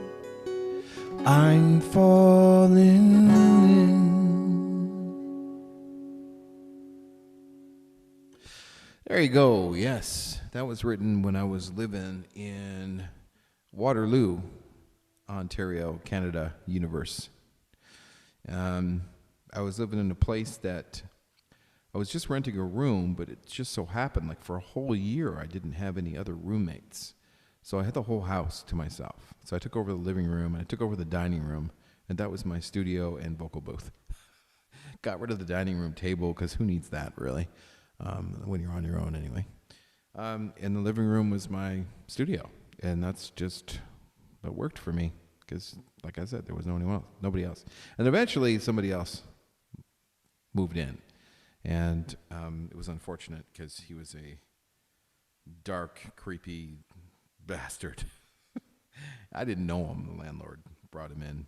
Speaker 1: I'm falling in. There you go. Yes, that was written when I was living in Waterloo, Ontario, Canada, Universe. I was living in a place that I was just renting a room, but it just so happened, like for a whole year, I didn't have any other roommates. So I had the whole house to myself. So I took over the living room and I took over the dining room, and that was my studio and vocal booth. Got rid of the dining room table because who needs that really when you're on your own anyway. And the living room was my studio, and that worked for me because, like I said, there was nobody else. And eventually somebody else moved in, and it was unfortunate because he was a dark, creepy bastard. I didn't know him. The landlord brought him in,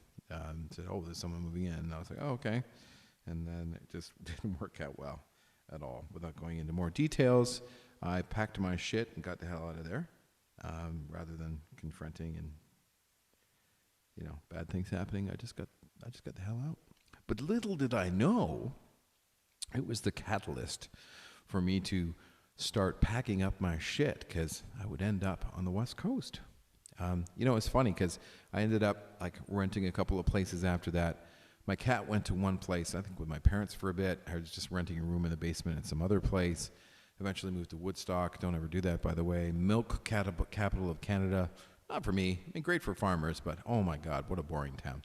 Speaker 1: said, "Oh, there's someone moving in." And I was like, "Oh, okay." And then it just didn't work out well at all. Without going into more details, I packed my shit and got the hell out of there, rather than confronting and bad things happening. I just got the hell out. But little did I know, it was the catalyst for me to start packing up my shit because I would end up on the West Coast. It's funny because I ended up like renting a couple of places after that. My cat went to one place, I think with my parents for a bit. I was just renting a room in the basement at some other place. Eventually moved to Woodstock. Don't ever do that, by the way. Milk capital of Canada. Not for me. I mean, great for farmers, but oh my God, what a boring town.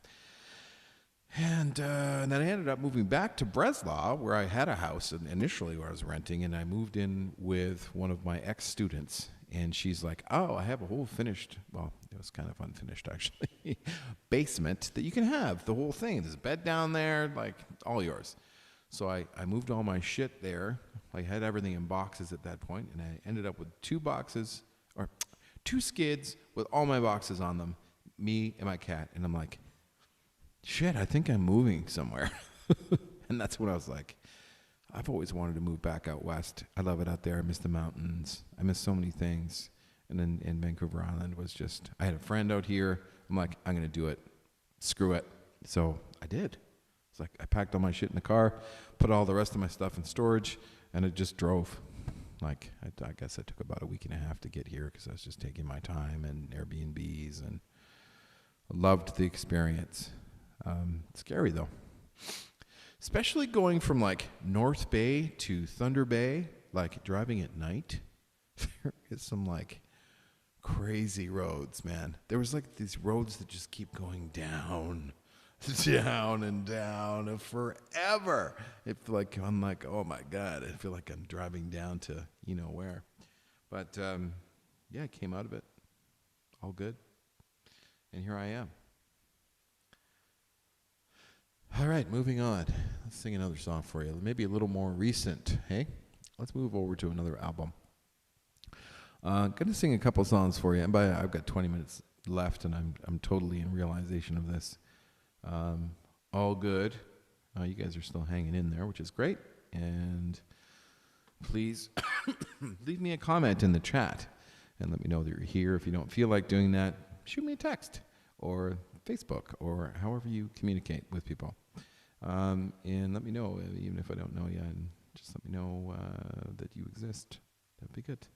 Speaker 1: And then I ended up moving back to Breslau, where I had a house initially where I was renting, and I moved in with one of my ex-students. And she's like, "Oh, I have a whole finished," well, it was kind of unfinished actually, basement that you can have, the whole thing. There's a bed down there, like all yours. So I moved all my shit there. I had everything in boxes at that point, and I ended up with 2 skids with all my boxes on them, me and my cat. And I'm like, shit, I think I'm moving somewhere. And that's when I was like, I've always wanted to move back out west. I love it out there. I miss the mountains. I miss so many things. And then in Vancouver Island was just, I had a friend out here. I'm like, I'm going to do it. Screw it. So I did. It's like I packed all my shit in the car, put all the rest of my stuff in storage, and it just drove. Like, I guess I took about a week and a half to get here because I was just taking my time and Airbnbs, and loved the experience. Scary though. Especially going from like North Bay to Thunder Bay, like driving at night. There is some like crazy roads, man. There was like these roads that just keep going down, down and down forever. I'm like, oh my God, I feel like I'm driving down to where. But yeah, I came out of it all good. And here I am. All right, moving on. Let's sing another song for you. Maybe a little more recent, hey? Let's move over to another album. Going to sing a couple songs for you. And I've got 20 minutes left, and I'm totally in realization of this. All good. You guys are still hanging in there, which is great. And please leave me a comment in the chat and let me know that you're here. If you don't feel like doing that, shoot me a text or Facebook or however you communicate with people. And let me know, even if I don't know you, and just let me know that you exist. That'd be good.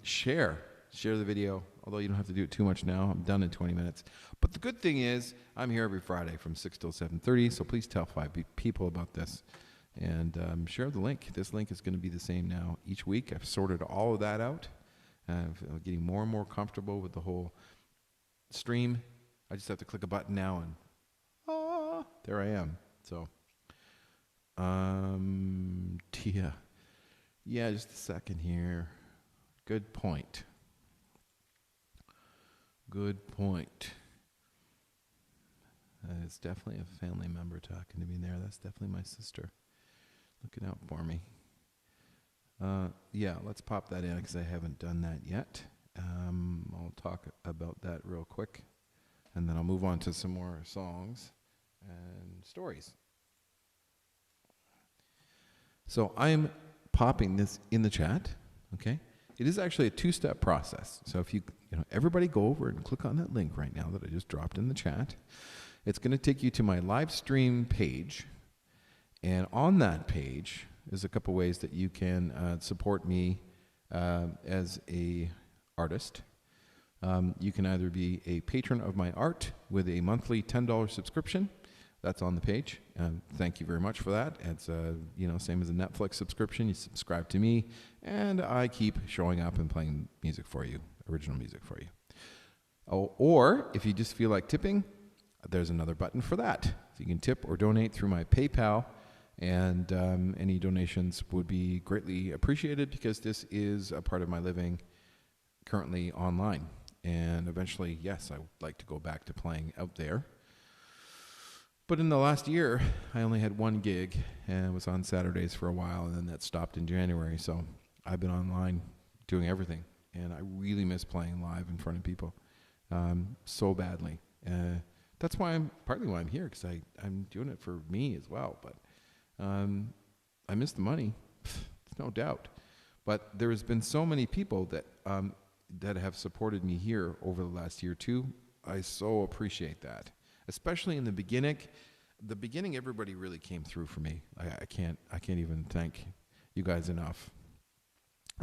Speaker 1: Share the video, although you don't have to do it too much now. I'm done in 20 minutes. But the good thing is I'm here every Friday from 6 till 7:30, so please tell 5 people about this. And share the link. This link is going to be the same now each week. I've sorted all of that out. I'm getting more and more comfortable with the whole stream. I just have to click a button now, and there I am. So, Tia. Yeah, just a second here. Good point. It's definitely a family member talking to me there. That's definitely my sister looking out for me. Yeah, let's pop that in because I haven't done that yet. I'll talk about that real quick, and then I'll move on to some more songs and stories. So I'm popping this in the chat, okay? It is actually a 2-step process. So if everybody go over and click on that link right now that I just dropped in the chat. It's going to take you to my live stream page, and on that page is a couple ways that you can support me as a artist. You can either be a patron of my art with a monthly $10 subscription, That's on the page. Thank you very much for that. It's same as a Netflix subscription. You subscribe to me, and I keep showing up and playing music for you, original music for you. Oh, or if you just feel like tipping, there's another button for that. So you can tip or donate through my PayPal, and any donations would be greatly appreciated because this is a part of my living currently online. And eventually, yes, I would like to go back to playing out there. But in the last year, I only had one gig, and it was on Saturdays for a while, and then that stopped in January. So I've been online doing everything, and I really miss playing live in front of people so badly. That's partly why I'm here, because I'm doing it for me as well. But I miss the money, no doubt. But there has been so many people that have supported me here over the last year too. I so appreciate that. Especially in the beginning. The beginning, everybody really came through for me. I can't even thank you guys enough.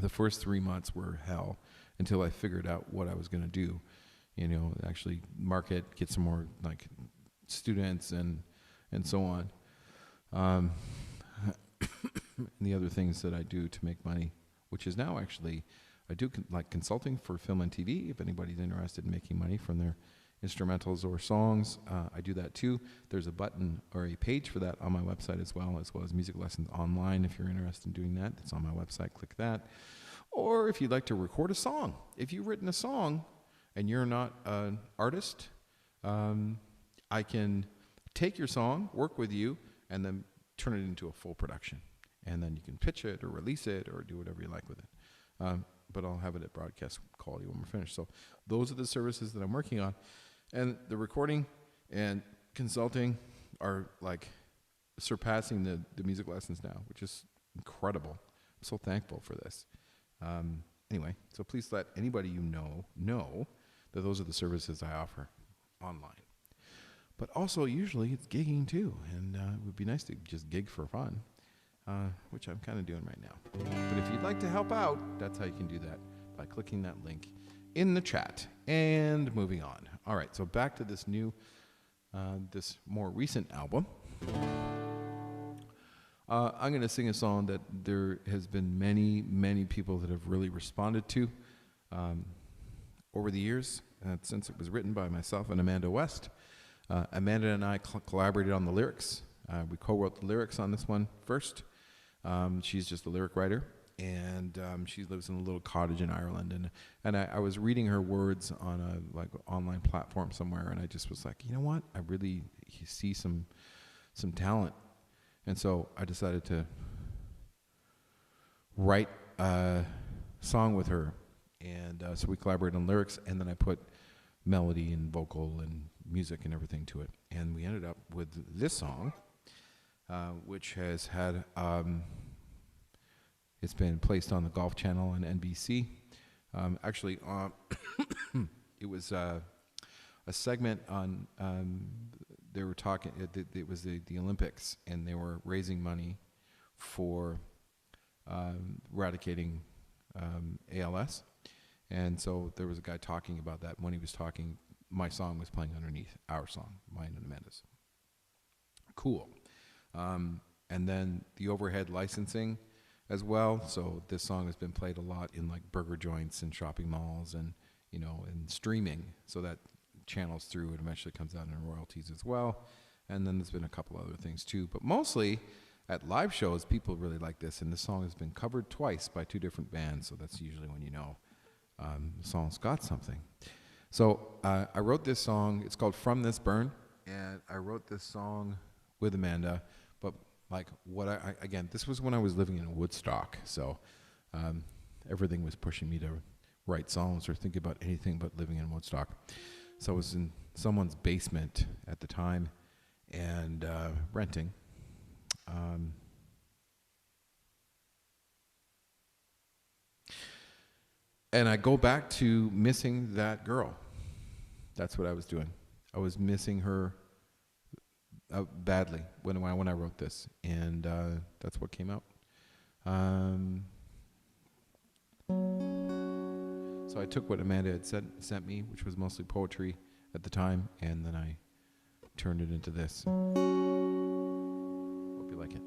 Speaker 1: The first 3 months were hell until I figured out what I was going to do. Actually market, get some more like students and so on. And the other things that I do to make money, which is now actually, I do like consulting for film and TV. If anybody's interested in making money from their instrumentals or songs, I do that too. There's a button or a page for that on my website as well as music lessons online. If you're interested in doing that, it's on my website. Click that. Or if you'd like to record a song, if you've written a song and you're not an artist, I can take your song, work with you, and then turn it into a full production. And then you can pitch it or release it or do whatever you like with it. But I'll have it at broadcast quality when we're finished. So those are the services that I'm working on. And the recording and consulting are like surpassing the music lessons now, which is incredible. I'm so thankful for this. Anyway, so please let anybody you know that those are the services I offer online. But also usually it's gigging too, and it would be nice to just gig for fun, which I'm kind of doing right now. But if you'd like to help out, that's how you can do that, by clicking that link in the chat. And moving on. All right, so back to this this more recent album. I'm going to sing a song that there has been many people that have really responded to over the years, since it was written by myself and Amanda West. Amanda and I collaborated on the lyrics. We co-wrote the lyrics on this one first. She's just a lyric writer, and she lives in a little cottage in Ireland. And I was reading her words on a online platform somewhere, and I just was like, you know what? I really see some talent. And so I decided to write a song with her. And so we collaborated on lyrics, and then I put melody and vocal and music and everything to it. And we ended up with this song, which has had, it's been placed on the Golf Channel and NBC. Actually, it was a segment on, they were talking, it was the Olympics, and they were raising money for eradicating ALS. And so there was a guy talking about that. When he was talking, my song was playing underneath our song, mine and Amanda's. Cool. And then the overhead licensing as well. So this song has been played a lot in like burger joints and shopping malls and, and streaming. So that channels through and eventually comes out in royalties as well. And then there's been a couple other things too. But mostly at live shows, people really like this. And this song has been covered twice by 2 different bands. So that's usually when the song's got something. So I wrote this song. It's called From This Burn. And I wrote this song with Amanda. But like again, this was when I was living in Woodstock. So everything was pushing me to write songs or think about anything but living in Woodstock. So I was in someone's basement at the time and renting. And I go back to missing that girl. That's what I was doing. I was missing her badly when I wrote this, and that's what came out. So I took what Amanda had sent me, which was mostly poetry at the time, and then I turned it into this. Hope you like it.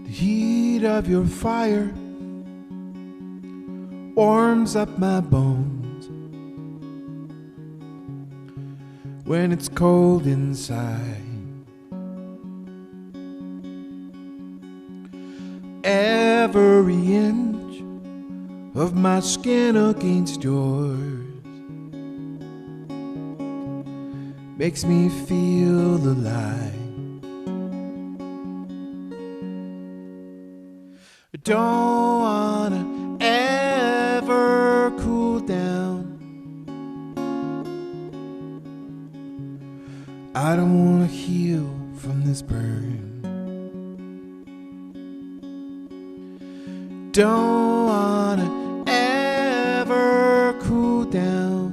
Speaker 1: The heat of your fire warms up my bones when it's cold inside. Every inch of my skin against yours makes me feel alive. I don't wanna ever cool down. I don't wanna heal from this burn. Don't wanna ever cool down.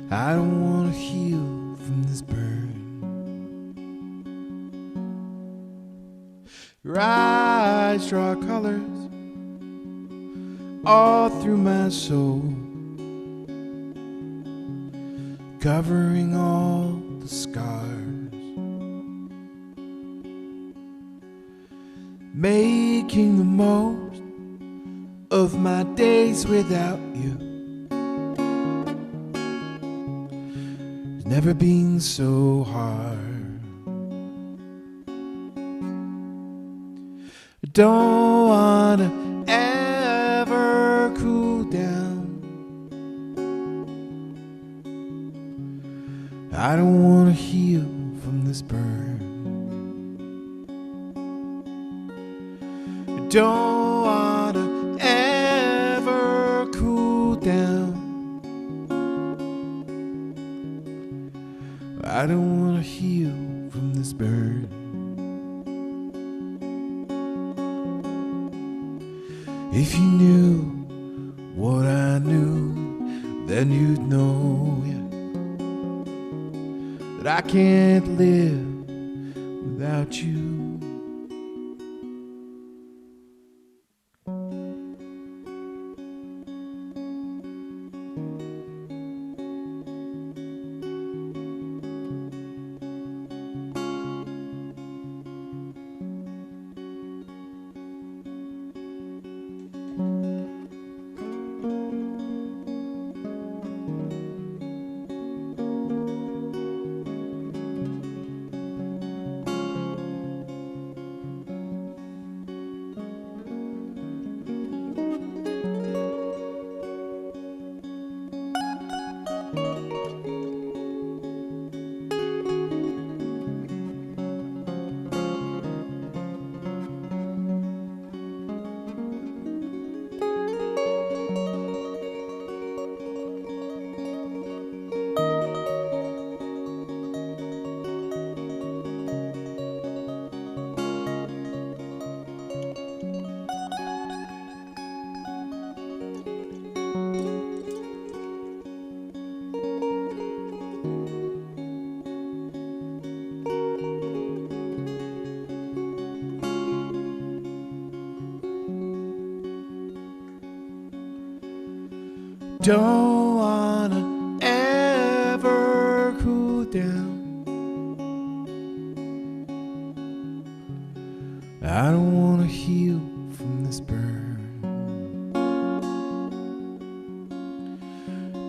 Speaker 1: I don't wanna heal from this burn. Your eyes draw colors all through my soul, covering all the scars, making the most of my days without you. It's never been so hard. I don't wanna ever cool down. I don't wanna heal from this burn. I don't wanna ever cool down. I don't wanna heal from this burn. If you knew what I knew, then you'd know, yeah, that I can't live without you. Don't wanna ever cool down. I don't wanna heal from this burn.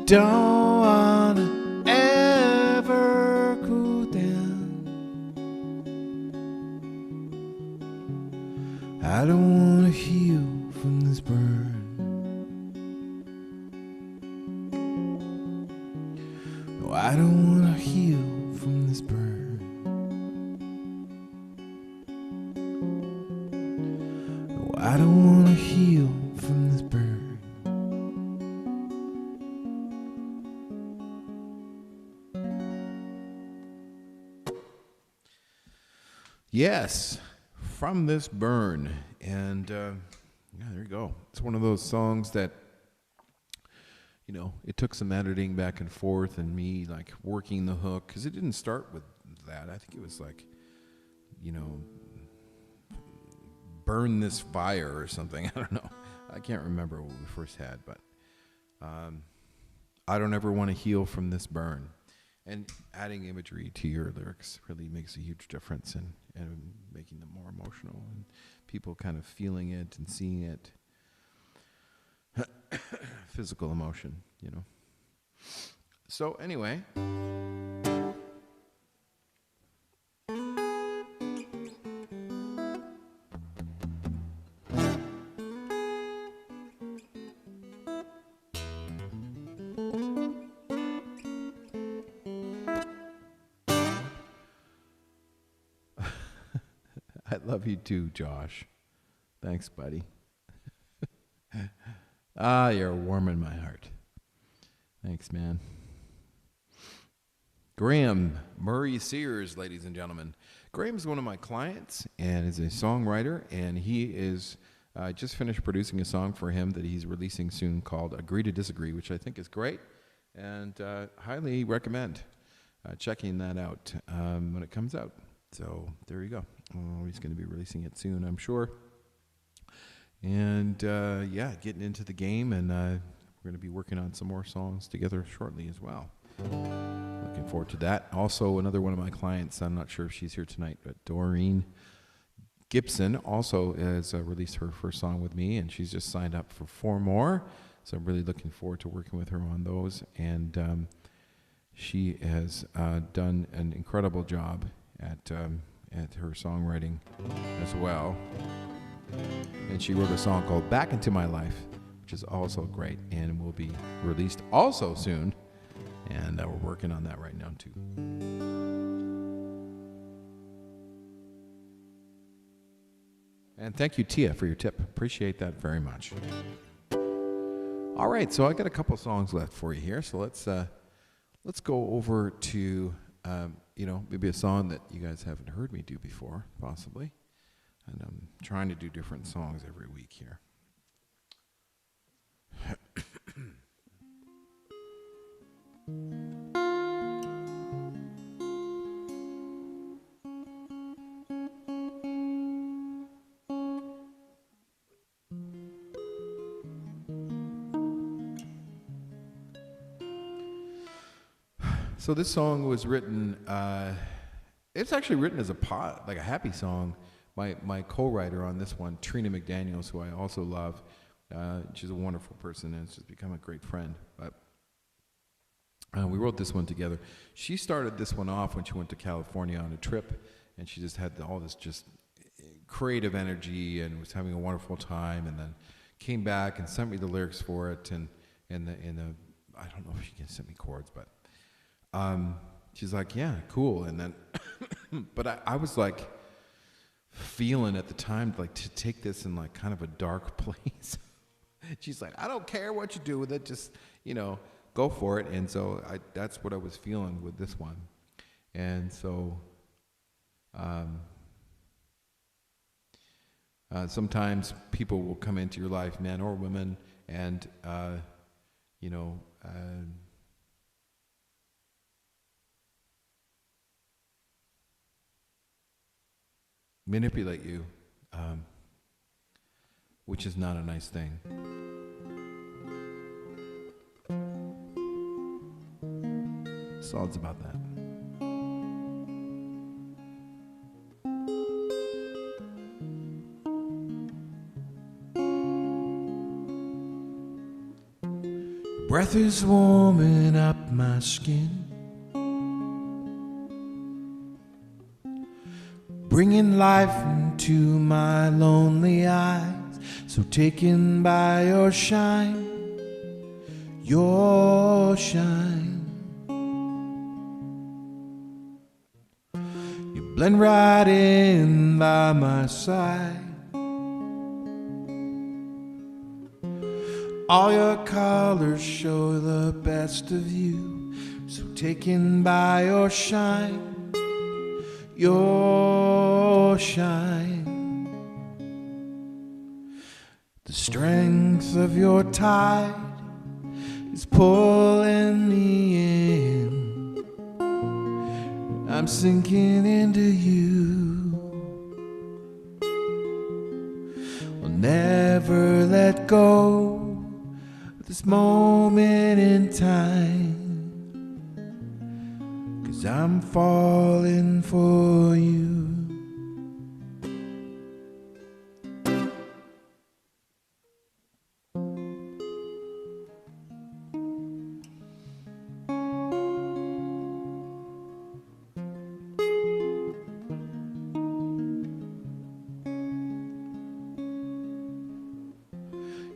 Speaker 1: Don't wanna ever cool down. I don't wanna heal from this burn. No, I don't wanna heal from this burn. No, I don't wanna heal from this burn. Yes, from this burn. And yeah, there you go. It's one of those songs that, it took some editing back and forth and me like working the hook, because it didn't start with that. I think it was like, you know, burn this fire or something. I don't know. I can't remember what we first had, but I don't ever want to heal from this burn. And adding imagery to your lyrics really makes a huge difference in making them more emotional and people kind of feeling it and seeing it. Physical emotion, you know. So anyway. I love you too, Josh. Thanks, buddy. You're warming my heart. Thanks, man. Graham Murray Sears, ladies and gentlemen. Graham's one of my clients and is a songwriter, and he is just finished producing a song for him that he's releasing soon called Agree to Disagree, which I think is great, and highly recommend checking that out when it comes out. So there you go. He's going to be releasing it soon, I'm sure. And yeah, getting into the game, and we're going to be working on some more songs together shortly as well. Looking forward to that. Also, another one of my clients, I'm not sure if she's here tonight, but Doreen Gibson also has released her first song with me, and she's just signed up for 4 more. So I'm really looking forward to working with her on those. And she has done an incredible job at her songwriting as well. And she wrote a song called Back Into My Life, which is also great and will be released also soon. And we're working on that right now too. And thank you, Tia, for your tip. Appreciate that very much. All right, so I got a couple songs left for you here. So let's go over to maybe a song that you guys haven't heard me do before, possibly. And I'm trying to do different songs every week here. So this song was written, it's actually written as like a happy song. My co-writer on this one, Trina McDaniels, who I also love, she's a wonderful person and has just become a great friend. But we wrote this one together. She started this one off when she went to California on a trip, and she just had all this just creative energy and was having a wonderful time, and then came back and sent me the lyrics for it, and I don't know if she can send me chords, but she's like, yeah, cool. And then, but I was like feeling at the time like to take this in like kind of a dark place. She's like, I don't care what you do with it, just go for it. And so that's what I was feeling with this one. And so sometimes people will come into your life, men or women, and manipulate you, which is not a nice thing. Song's about that. Your breath is warming up my skin, bringing life into my lonely eyes, so taken by your shine, your shine. You blend right in by my side. All your colors show the best of you, so taken by your shine, your shine. The strength of your tide is pulling me in. I'm sinking into you. I'll never let go of this moment in time, 'cause I'm falling for you.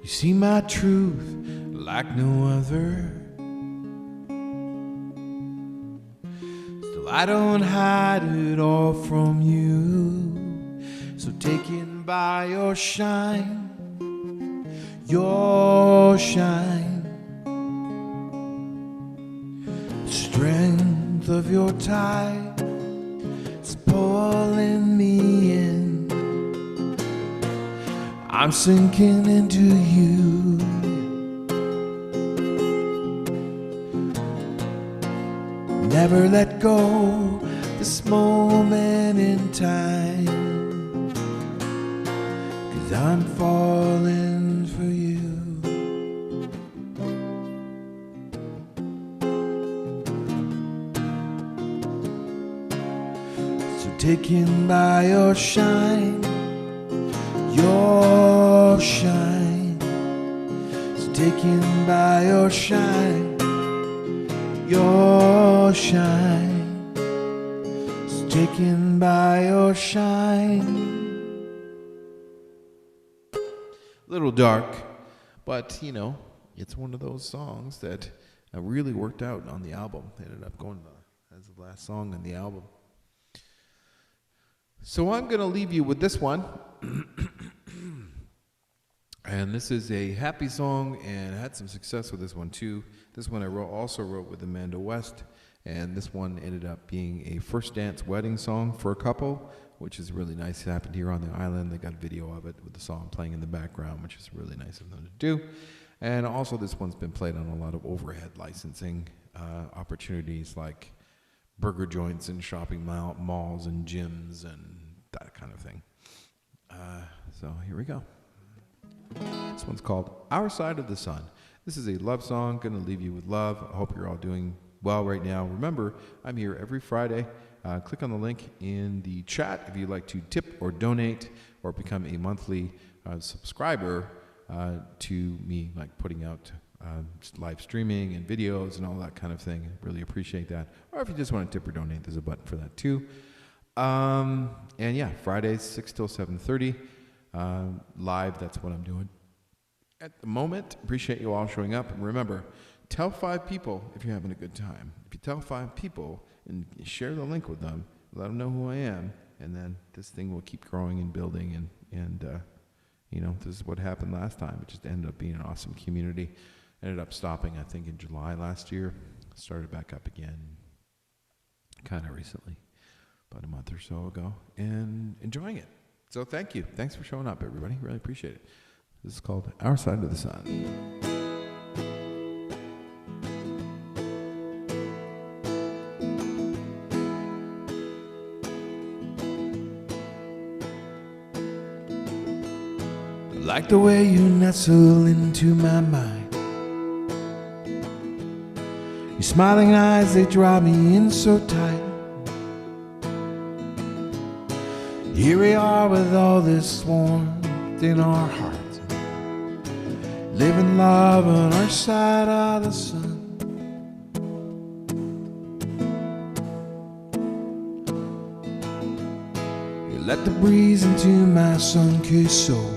Speaker 1: You see my truth like no other. Still I don't hide it all from you. So taken by your shine, strength of your tide is pulling me in. I'm sinking into you. Never let go this moment in time, 'cause I'm falling for you. So taken by your shine, so taken by your shine, so taken by your shine. A little dark, but you know, it's one of those songs that really worked out on the album. It ended up going as the last song on the album. So I'm going to leave you with this one. And this is a happy song, and I had some success with this one too. This one I also wrote with Amanda West, and this one ended up being a first dance wedding song for a couple, which is really nice. It happened here on the island. They got a video of it with the song playing in the background, which is really nice of them to do. And also this one's been played on a lot of overhead licensing opportunities, like burger joints and shopping malls and gyms and that kind of thing. So here we go. This one's called Our Side of the Sun. This is a love song, going to leave you with love. I hope you're all doing well right now. Remember, I'm here every Friday. Click on the link in the chat if you'd like to tip or donate or become a monthly subscriber to me, like putting out live streaming and videos and all that kind of thing. I really appreciate that. Or if you just want to tip or donate, there's a button for that too. And yeah, Fridays 6 till 7:30. Live, that's what I'm doing at the moment. Appreciate you all showing up. And remember, tell 5 people if you're having a good time. If you tell 5 people and share the link with them, let them know who I am, and then this thing will keep growing and building. And you know, this is what happened last time. It just ended up being an awesome community. Ended up stopping, I think, in July last year. Started back up again kind of recently, about a month or so ago, and enjoying it. So thank you. Thanks for showing up, everybody. Really appreciate it. This is called Our Side of the Sun. I like the way you nestle into my mind. Your smiling eyes, they draw me in so tight. Here we are with all this warmth in our hearts, living love on our side of the sun. You let the breeze into my sun-kissed soul,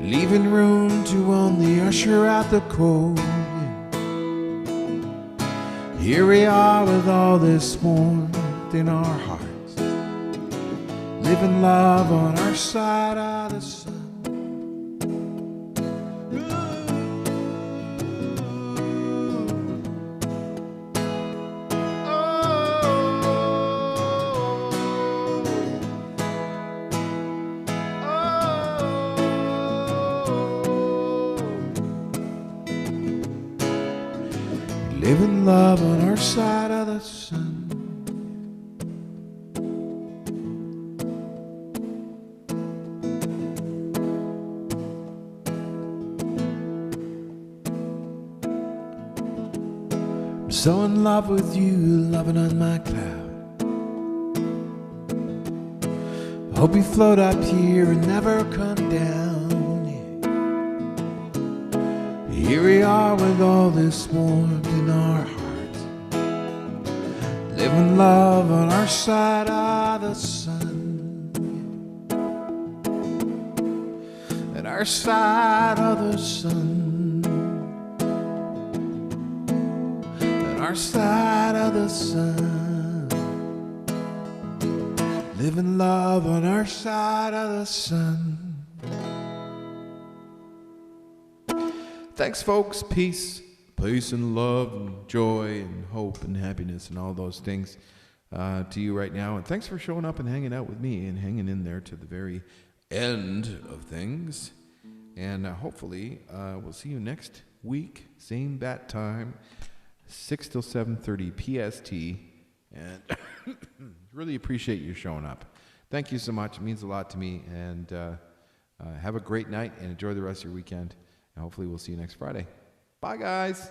Speaker 1: leaving room to only usher out the cold. Here we are with all this warmth in our hearts, living love on our side of the sun. Living love on our side sun. I'm so in love with you, loving on my cloud. Hope you float up here and never come down. Yeah. Here we are with all this warmth in our hearts, living love on our side of the sun. Yeah. At our side of the sun. At our side of the sun. Living love on our side of the sun. Thanks, folks. Peace and love and joy and hope and happiness and all those things to you right now. And thanks for showing up and hanging out with me and hanging in there to the very end of things. And hopefully we'll see you next week, same bat time, 6 till 7:30 PST. And really appreciate you showing up. Thank you so much. It means a lot to me. And have a great night and enjoy the rest of your weekend. And hopefully we'll see you next Friday. Bye, guys.